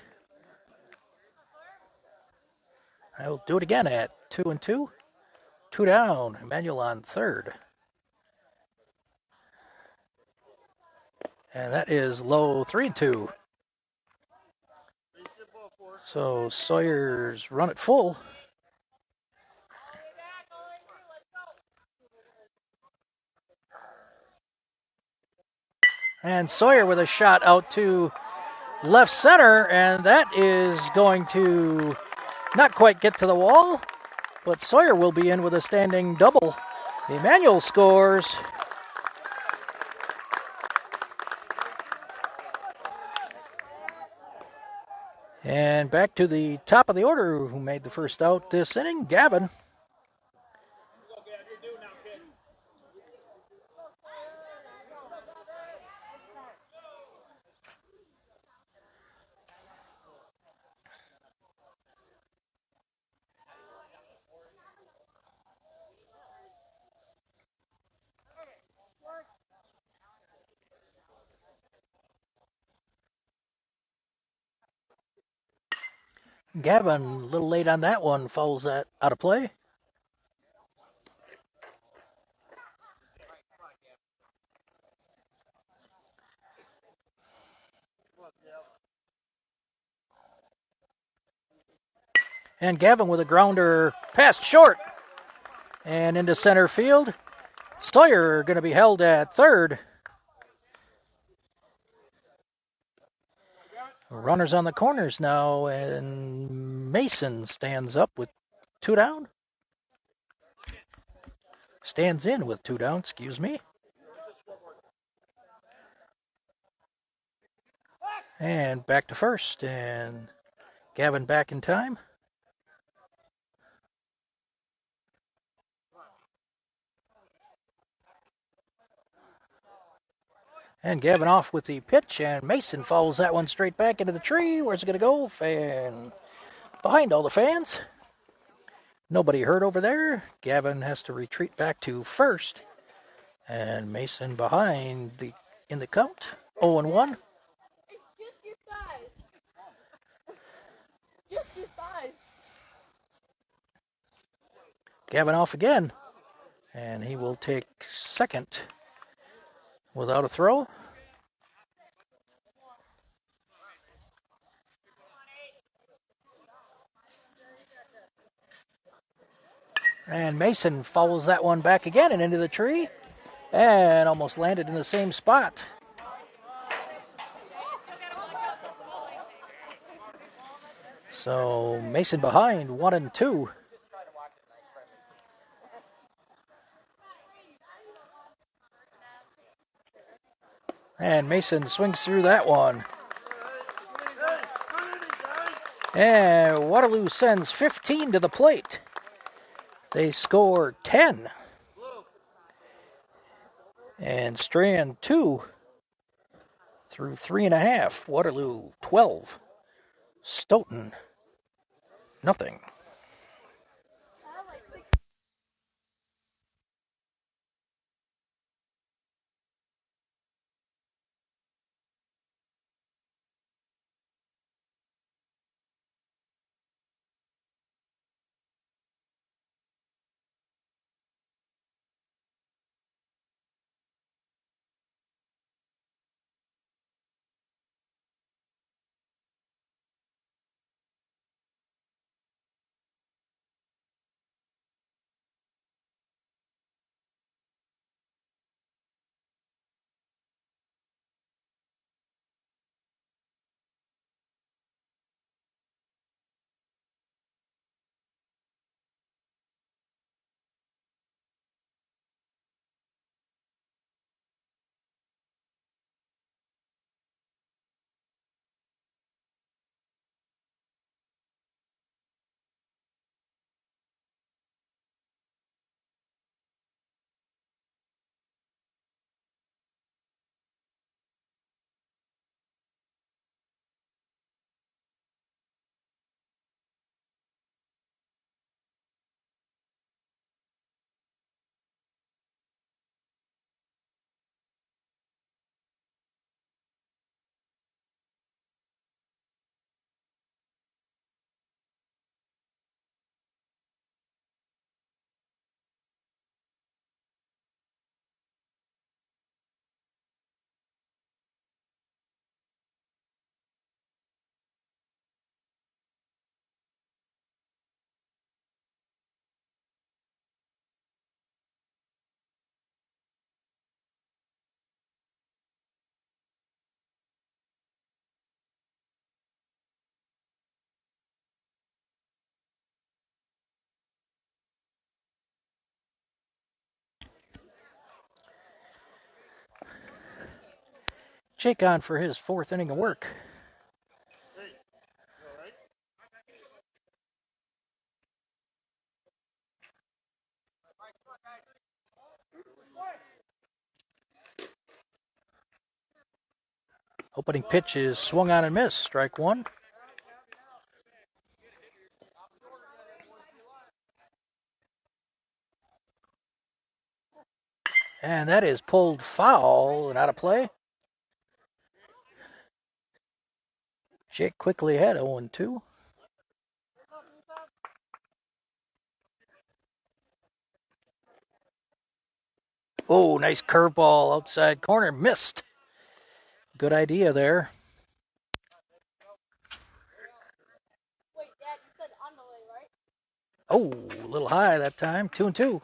I will do it again at 2-2. 2 down. Emmanuel on third. And that is low 3-2. So Sawyer's run it full. And Sawyer with a shot out to left center, and that is going to not quite get to the wall, but Sawyer will be in with a standing double. Emmanuel scores. And back to the top of the order, who made the first out this inning, Gavin. Gavin, a little late on that one, fouls that out of play. And Gavin with a grounder past short and into center field. Sawyer going to be held at third. Runners on the corners now, and Mason stands up with 2 down. Stands in with 2 down, excuse me. And back to first, and Gavin back in time. And Gavin off with the pitch, and Mason follows that one straight back into the tree. Where's it going to go? Fan behind all the fans. Nobody hurt over there. Gavin has to retreat back to first. And Mason behind in the count. 0-1. Gavin off again. And he will take second without a throw. And Mason follows that one back again and into the tree. And almost landed in the same spot. So Mason behind 1-2. And Mason swings through that one. And Waterloo sends 15 to the plate. They score 10. And Strand 2 through 3.5. Waterloo 12. Stoughton nothing. Jake on for his 4th inning of work. Opening pitch is swung on and missed. Strike 1. And that is pulled foul and out of play. Jake quickly ahead, 0-2. Oh, nice curveball outside corner. Missed. Good idea there.
Wait, Dad, you said on the way, right?
Oh, a little high that time. 2-2.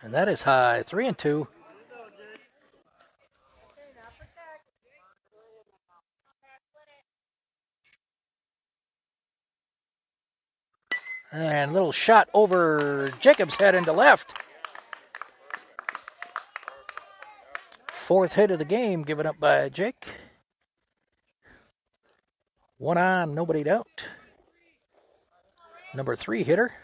And that is high. 3-2. And a little shot over Jacob's head into left. Fourth hit of the game given up by Jake. One on, nobody out. Number 3 hitter.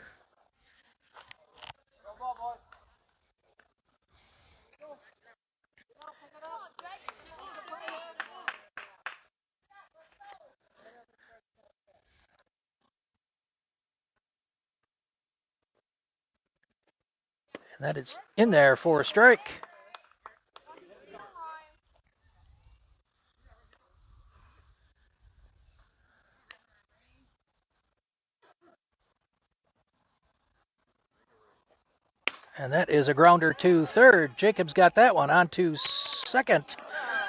And that is in there for a strike. And that is a grounder to third. Jacobs got that one on to second.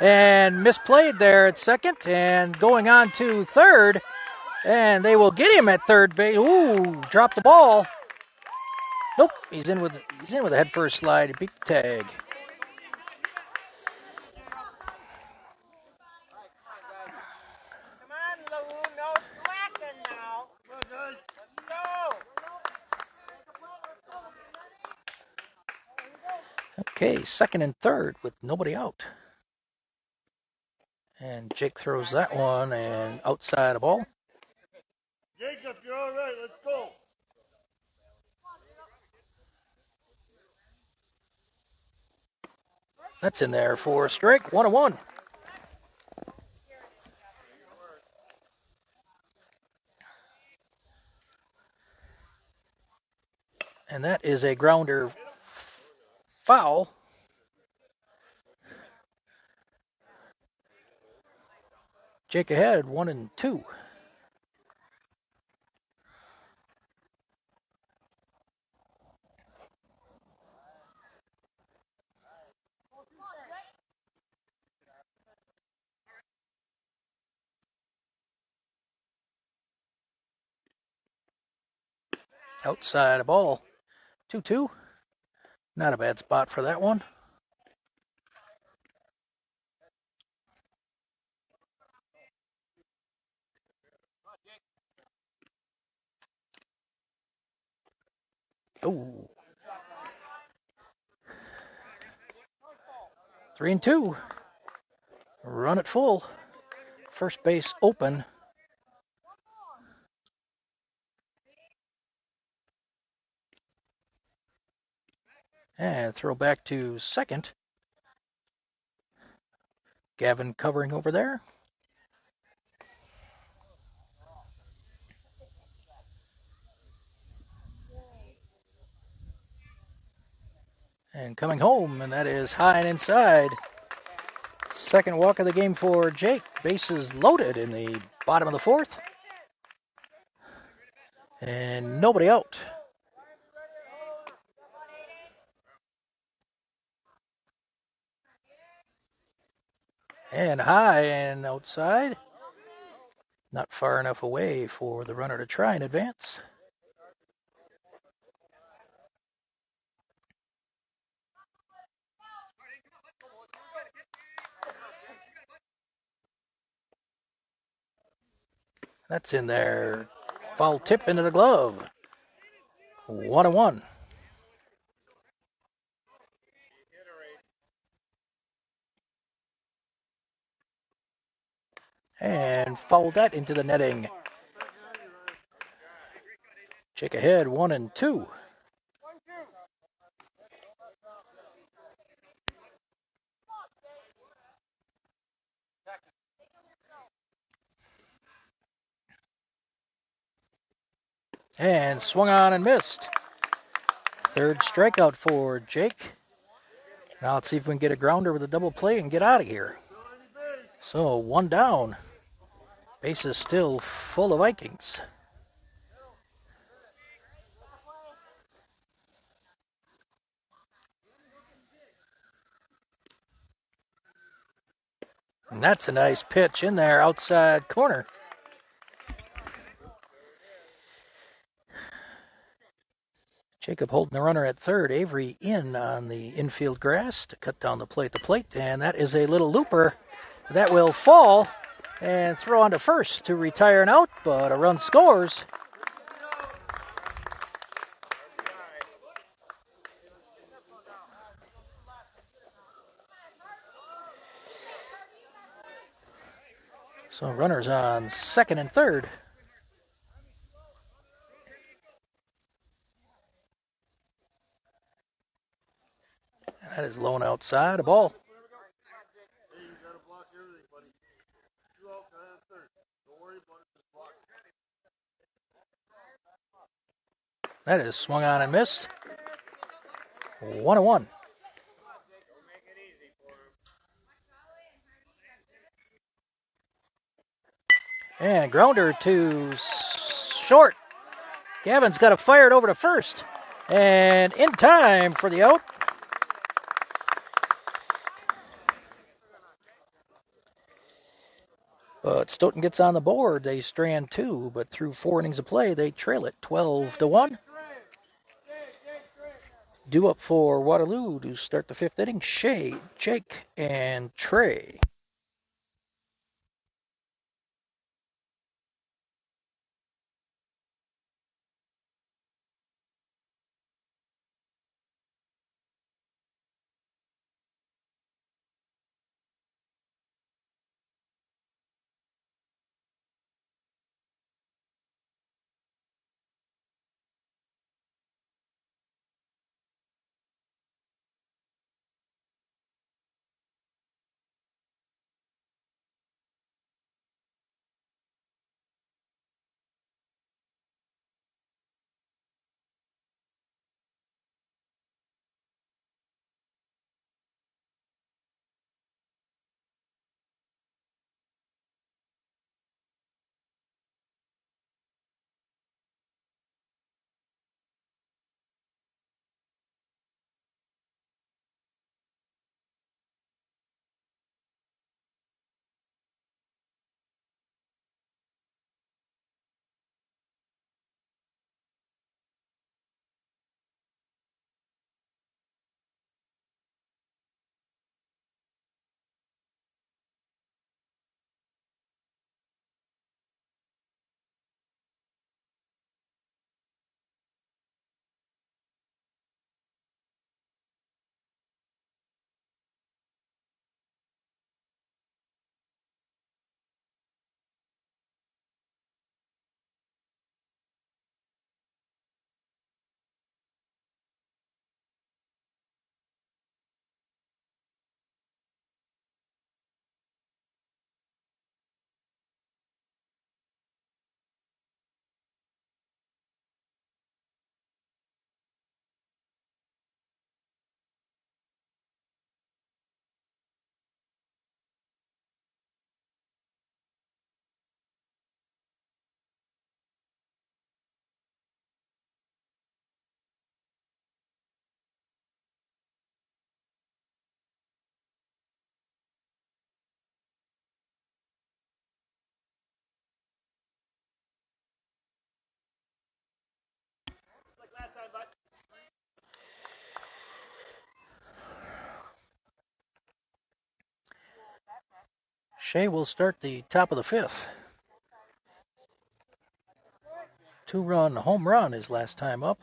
And misplayed there at second. And going on to third. And they will get him at third base. Ooh, dropped the ball. Nope, he's in with a head first slide. He beat the tag.
Come on, Lou, no slacking now. No.
Okay, second and third with nobody out. And Jake throws that one and outside a ball.
Jacob, you're all right. Let's go.
That's in there for a strike. 1-1. And that is a grounder foul. Jake ahead, 1-2. Outside a ball. 2-2. Not a bad spot for that one. Oh. 3-2. Run it full. First base open. And throw back to second. Gavin covering over there. And coming home, and that is high and inside. Second walk of the game for Jake. Bases loaded in the bottom of the fourth. And nobody out. And high and outside. Not far enough away for the runner to try and advance. That's in there. Foul tip into the glove. 1-1. And fouled that into the netting. Jake ahead, 1-2. And swung on and missed. Third strikeout for Jake. Now let's see if we can get a grounder with a double play and get out of here. So 1 down. Base is still full of Vikings. And that's a nice pitch in there, outside corner. Jake Jacob holding the runner at third. Avery in on the infield grass to cut down the plate. And that is a little looper that will fall and throw on to first to retire an out, but a run scores. So runners on second and third. That is low and outside, a ball.
Hey, you gotta block everything, buddy. 2 out, guy on third. Don't worry about it, just block.
That is swung on and missed. 1-1. And grounder to short. Gavin's got to fire it over to first. And in time for the out. But Stoughton gets on the board. They strand 2, but through 4 innings of play, they trail it 12-1. Due up for Waterloo to start the 5th inning, Shea, Jake, and Trey. Shea will start the top of the 5th. 2-run home run his last time up.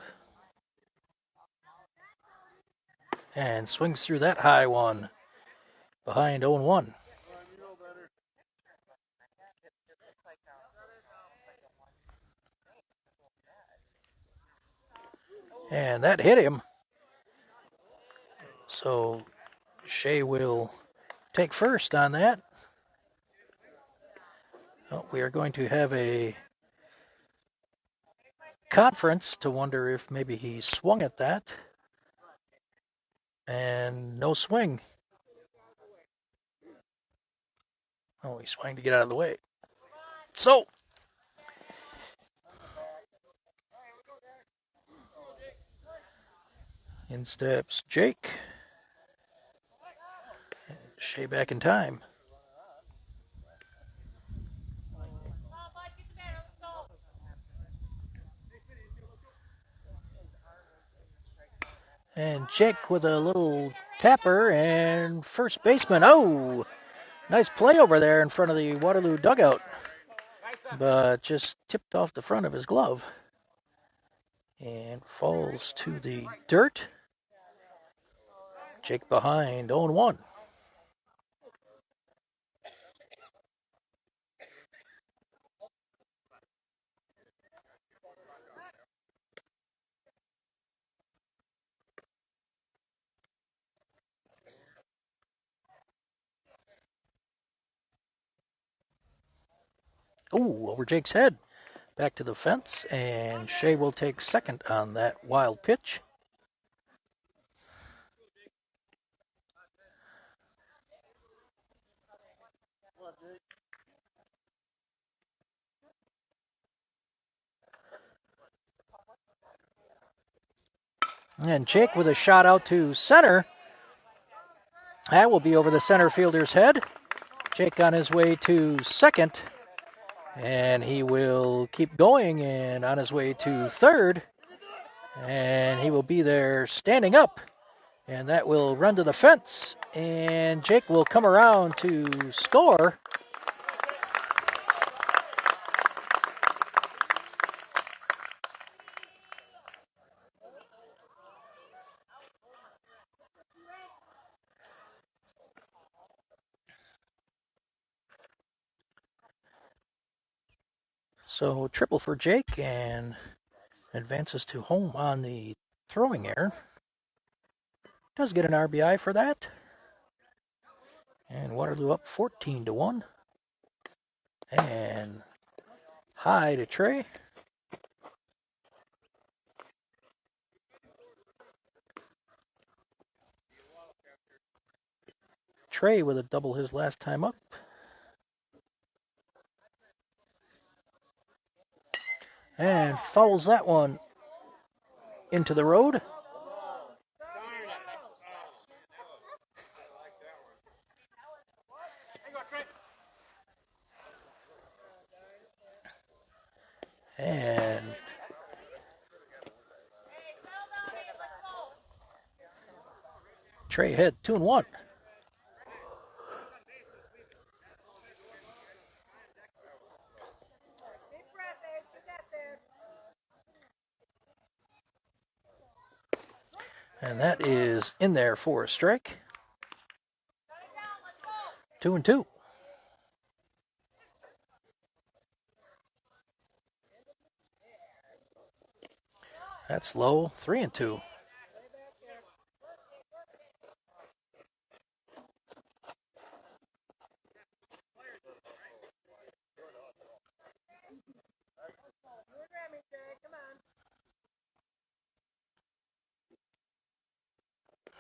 And swings through that high one. Behind 0-1. And that hit him. So Shea will take first on that. Oh, we are going to have a conference to wonder if maybe he swung at that. And no swing. Oh, he swung to get out of the way. So in steps Jake. Shea back in time. And Jake with a little tapper, and first baseman. Oh, nice play over there in front of the Waterloo dugout, but just tipped off the front of his glove and falls to the dirt. Jake behind 0-1. Ooh, over Jake's head. Back to the fence, and Shea will take second on that wild pitch. And Jake with a shot out to center. That will be over the center fielder's head. Jake on his way to second, and he will keep going and on his way to third, and he will be there standing up, and that will run to the fence, and Jake will come around to score. So triple for Jake, and advances to home on the throwing error. Does get an RBI for that. And Waterloo up 14-1. And high to Trey. Trey with a double his last time up. And fouls that one into the road. And Trey ahead 2-1. And that is in there for a strike. 2-2. That's low. 3-2.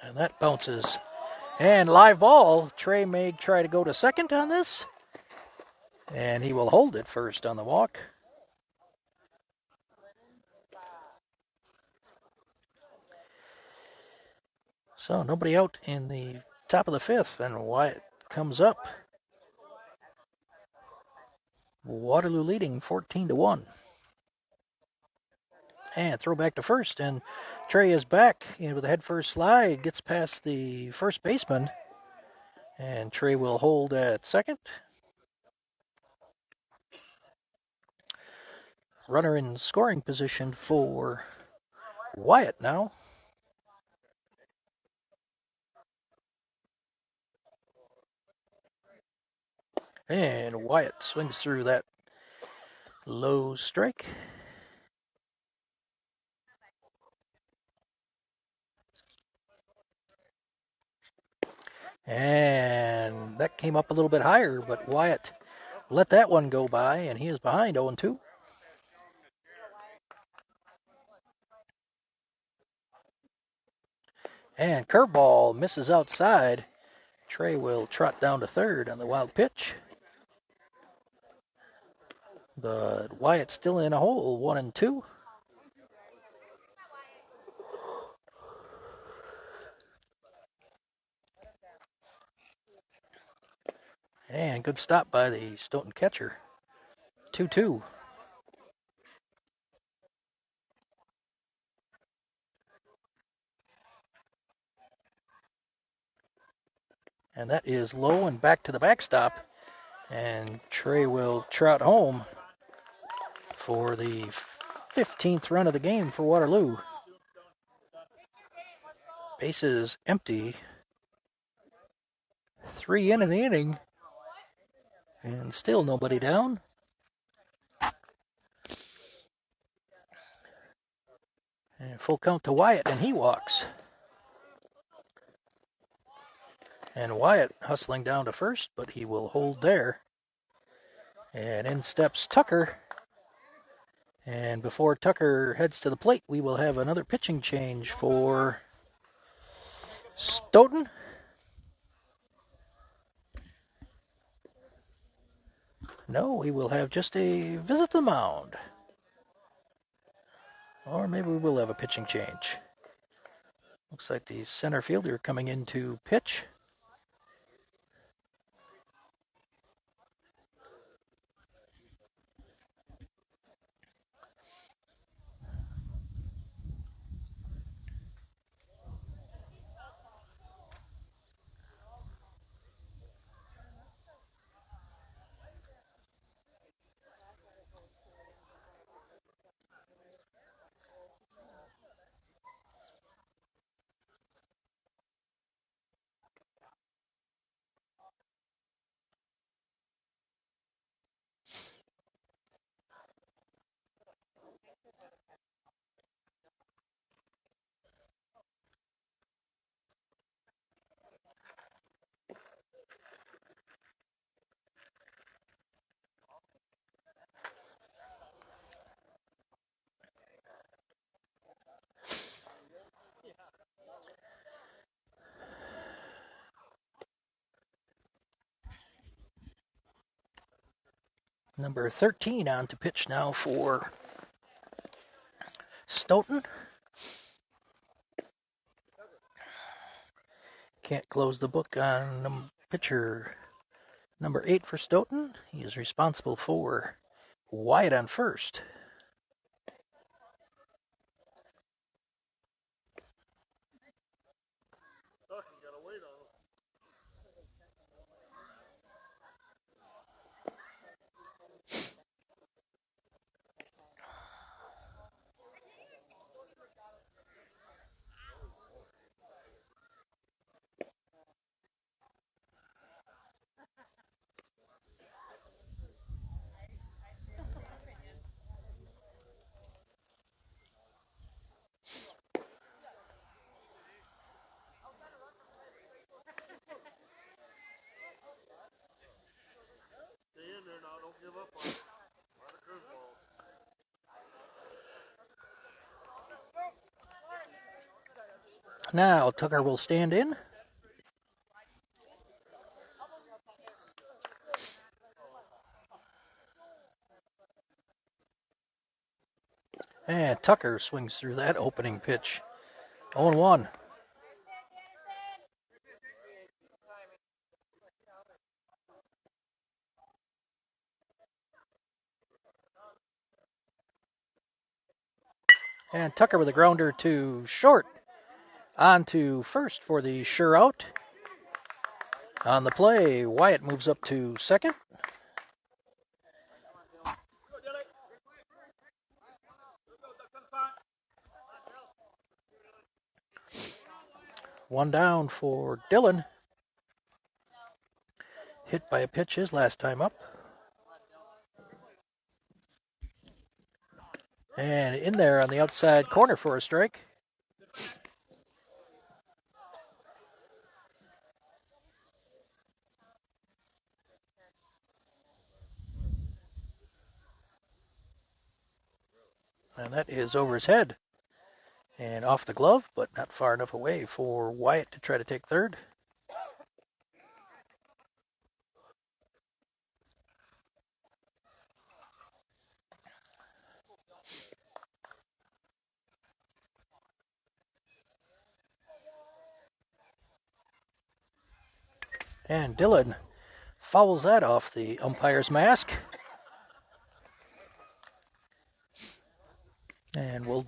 And that bounces. And live ball. Trey may try to go to second on this. And he will hold it first on the walk. So nobody out in the top of the fifth. And Wyatt comes up. Waterloo leading 14-1. And throw back to first. And Trey is back with a head first slide. Gets past the first baseman. And Trey will hold at second. Runner in scoring position for Wyatt now. And Wyatt swings through that low strike. And that came up a little bit higher, but Wyatt let that one go by, and he is behind 0-2. And curveball misses outside. Trey will trot down to third on the wild pitch. But Wyatt's still in a hole, 1-2. And good stop by the Stoughton catcher. 2-2. And that is low and back to the backstop. And Trey will trot home for the 15th run of the game for Waterloo. Bases empty. 3 in the inning. And still nobody down. And full count to Wyatt, and he walks. And Wyatt hustling down to first, but he will hold there. And in steps Tucker. And before Tucker heads to the plate, we will have another pitching change for Stoughton. No, we will have just a visit to the mound. Or maybe we will have a pitching change. Looks like the center fielder coming in to pitch. Number 13 on to pitch now for Stoughton. Can't close the book on pitcher number 8 for Stoughton. He is responsible for Wyatt on first.
Stoughton got to wait on him. Stay in there now. Don't give up on it. A lot of curveballs.
Now Tucker will stand in. And Tucker swings through that opening pitch. 0-1. And Tucker with a grounder to short. On to first for the sure out. On the play, Wyatt moves up to second. One down for Dylan. Hit by a pitch his last time up. And in there on the outside corner for a strike. And that is over his head. And off the glove, but not far enough away for Wyatt to try to take third. And Dylan fouls that off the umpire's mask. And we'll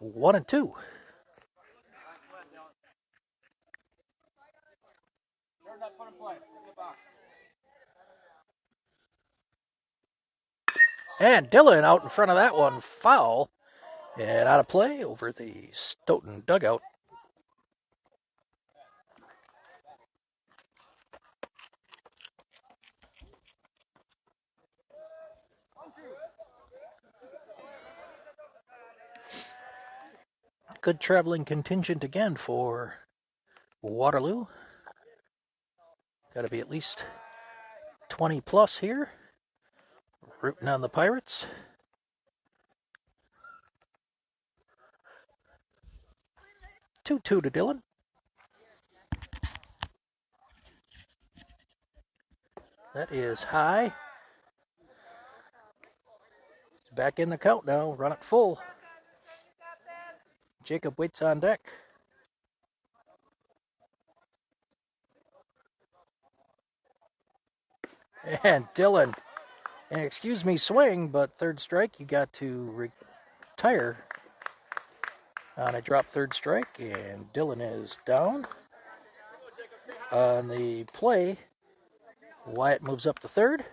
1-2. And Dylan out in front of that one, foul, and out of play over the Stoughton dugout. Good traveling contingent again for Waterloo. Got to be at least 20 plus here. Rooting on the Pirates. Two to Dylan. That is high. He's back in the count now. Run it full. Jacob waits on deck. And Dylan, and excuse me, swing, but third strike, you got to retire on a drop third strike, and Dylan is down. On the play, Wyatt moves up to third.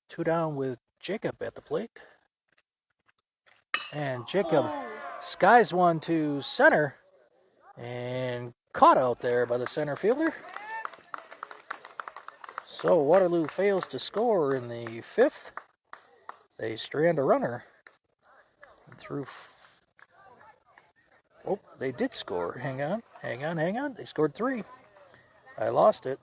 Two down with Jacob at the plate. And Jacob skies one to center and caught out there by the center fielder. So Waterloo fails to score in the fifth. They strand a runner through. Oh, they did score. Hang on. They scored 3. I lost it.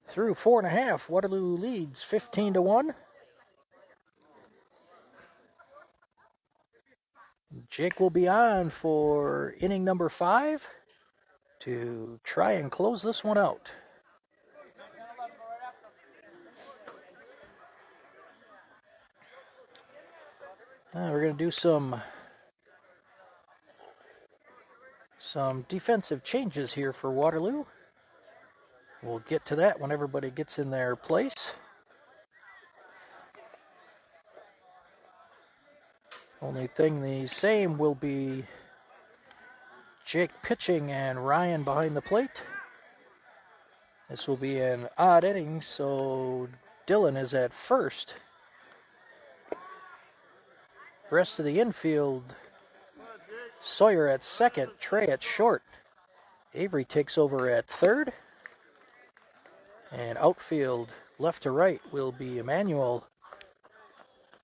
Through 4.5, Waterloo leads 15-1. Jake will be on for inning number 5 to try and close this one out. We're going to do some defensive changes here for Waterloo. We'll get to that when everybody gets in their place. Only thing the same will be Jake pitching and Ryan behind the plate. This will be an odd inning, so Dylan is at first. Rest of the infield, Sawyer at second, Trey at short. Avery takes over at third. And outfield, left to right, will be Emmanuel,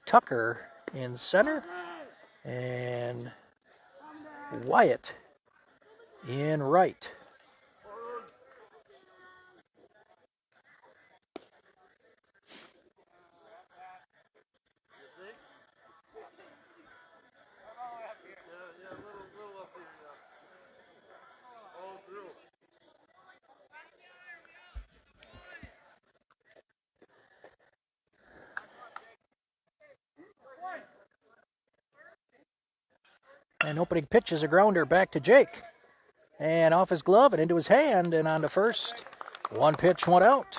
Tucker in center, and Wyatt in right. And opening pitch is a grounder back to Jake. And off his glove and into his hand and on to first. One pitch, one out.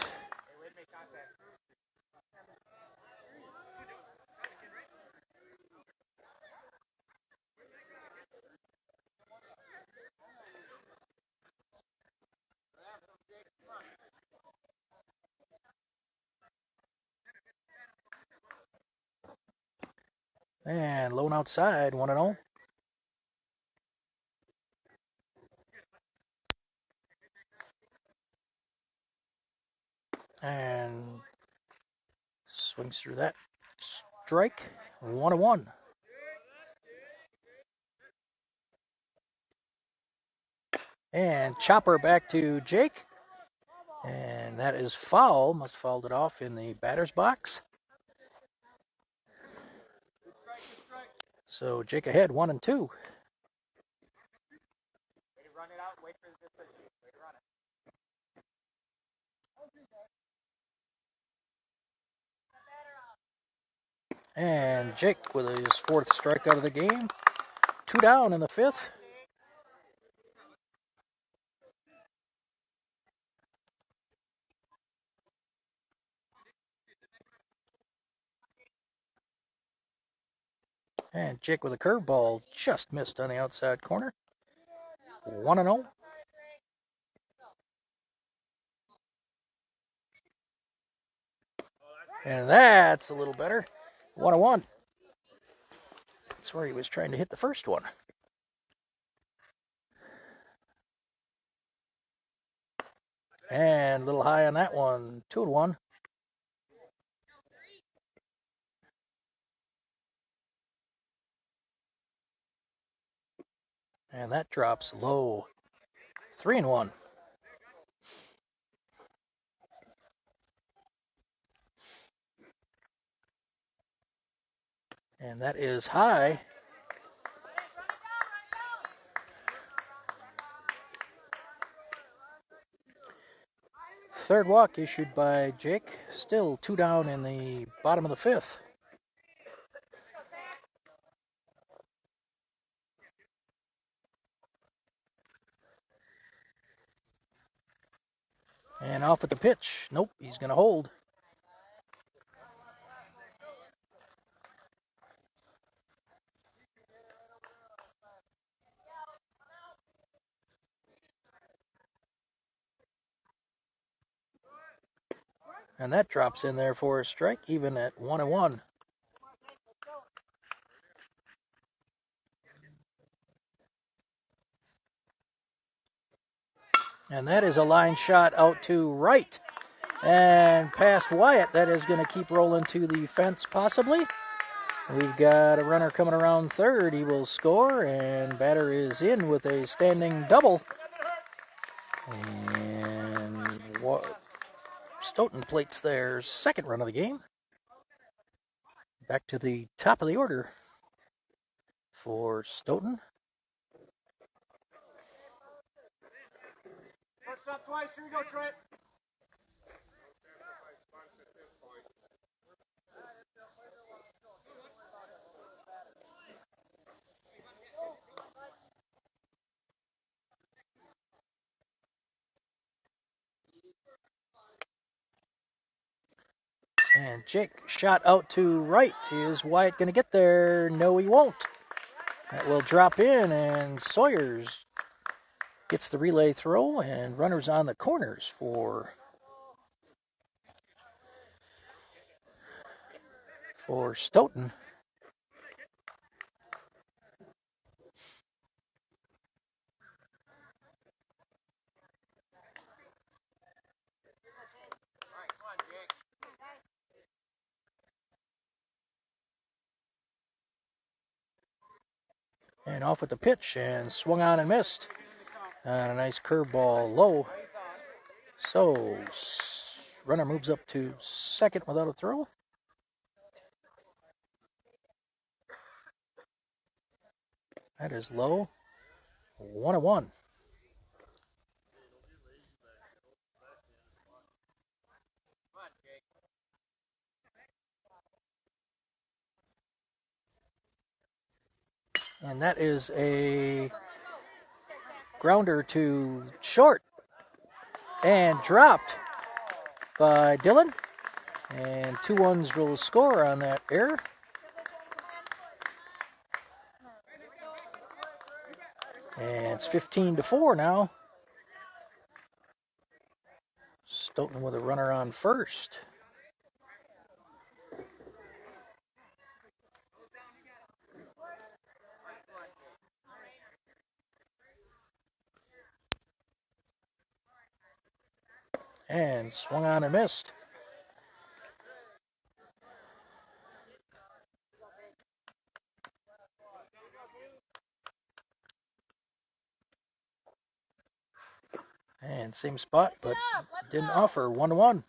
And lone outside, 1-0. And swings through that strike, 1-1. And chopper back to Jake. And that is foul. Must have fouled it off in the batter's box. So Jake ahead, 1-2. And Jake with his 4th strikeout of the game. 2 down in the 5th. And Jake with a curveball just missed on the outside corner. 1-0. And that's a little better. 1-1. That's where he was trying to hit the first one. And a little high on that one. 2-1. And that drops low. 3-1. And that is high. Third walk issued by Jake. Still 2 down in the bottom of the 5th. And off at the pitch. Nope, he's going to hold. And that drops in there for a strike, even at 1-1. And that is a line shot out to right. And past Wyatt, that is going to keep rolling to the fence possibly. We've got a runner coming around third. He will score, and batter is in with a standing double. And Stoughton plates their second run of the game. Back to the top of the order for Stoughton.
First up twice, here we go, Trent.
And Jake shot out to right. Is Wyatt going to get there? No, he won't. That will drop in, and Sawyers gets the relay throw, and runners on the corners for Stoughton. And off with the pitch, and swung on and missed. And a nice curveball low. So runner moves up to second without a throw. That is low. 1-1. And that is a grounder to short. And dropped by Dillon. And 2-1s will score on that error. And it's 15-4 now. Stoughton with a runner on first. And swung on and missed. And same spot, but didn't offer. 1-1.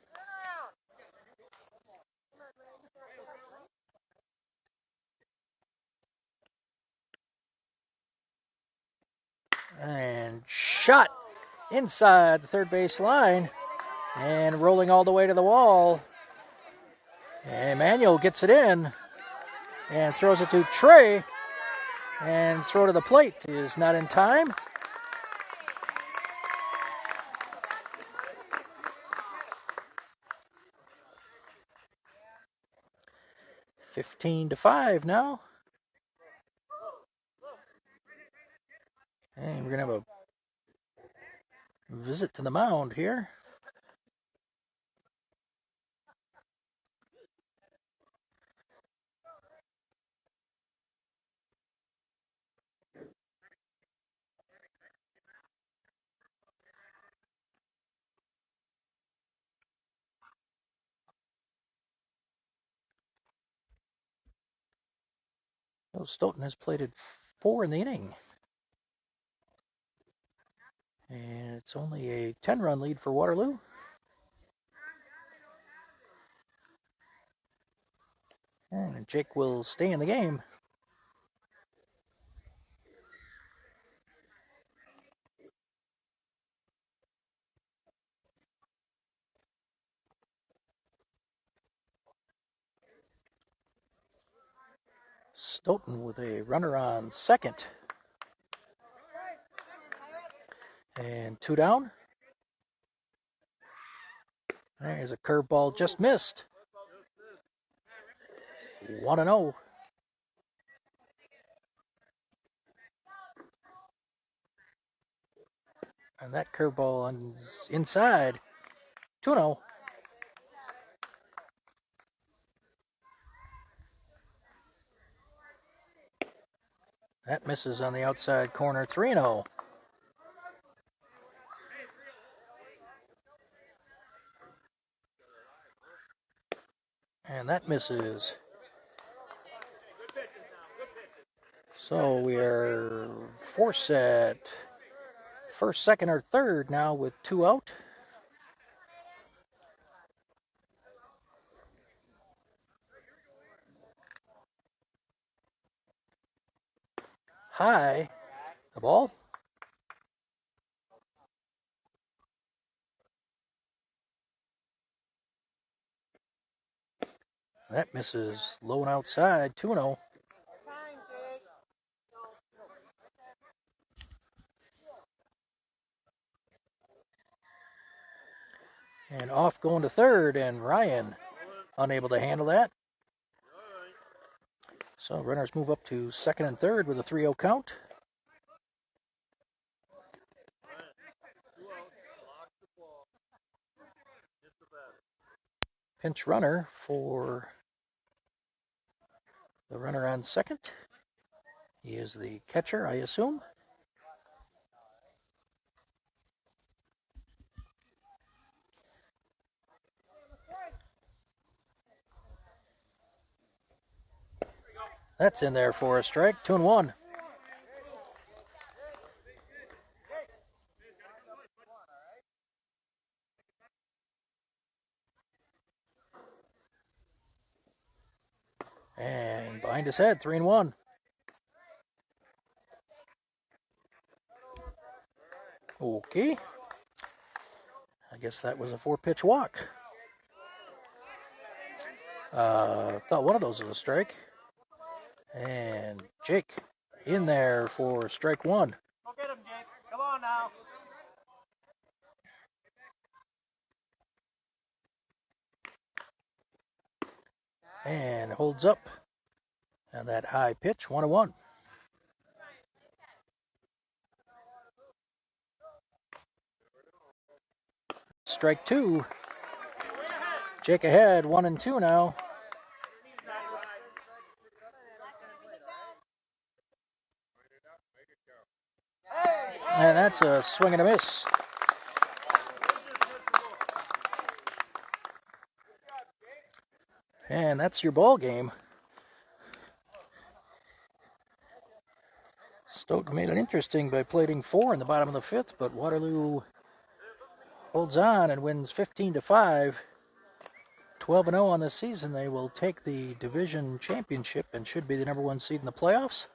And shot inside the third base line. And rolling all the way to the wall. Emmanuel gets it in. And throws it to Trey. And throw to the plate is not in time. $15-5 now. visit to the mound here. So Stoughton has played 4 in the inning. And it's only a 10-run lead for Waterloo. And Jake will stay in the game. Stoughton with a runner on second. And 2 down. There's a curveball just missed. 1-0. And that curveball on inside. 2-0. That misses on the outside corner. 3-0. And that misses. So we are forced at first, second, or third now with 2 out. High, the ball. That misses low and outside. 2-0. And off going to third, and Ryan unable to handle that. So runners move up to second and third with a 3-0 count. Pinch runner for the runner on second. He is the catcher, I assume. That's in there for a strike. 2-1. And behind his head, 3-1. Okay. I guess that was a 4-pitch walk. Thought one of those was a strike. And Jake in there for strike 1.
Go get him, Jake. Come on now.
And holds up. And that high pitch, 1-1. Strike 2. Jake ahead, 1-2 now. And that's a swing and a miss. And that's your ball game. Stoughton made it interesting by plating 4 in the bottom of the 5th, but Waterloo holds on and wins 15-5. 12-0 on the season. They will take the division championship and should be the number 1 seed in the playoffs.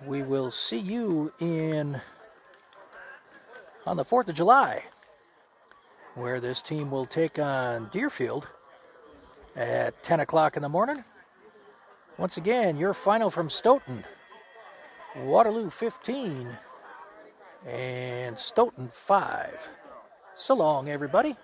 We will see you on the 4th of July, where this team will take on Deerfield at 10 o'clock in the morning. Once again, your final from Stoughton: Waterloo 15 and Stoughton 5. So long, everybody.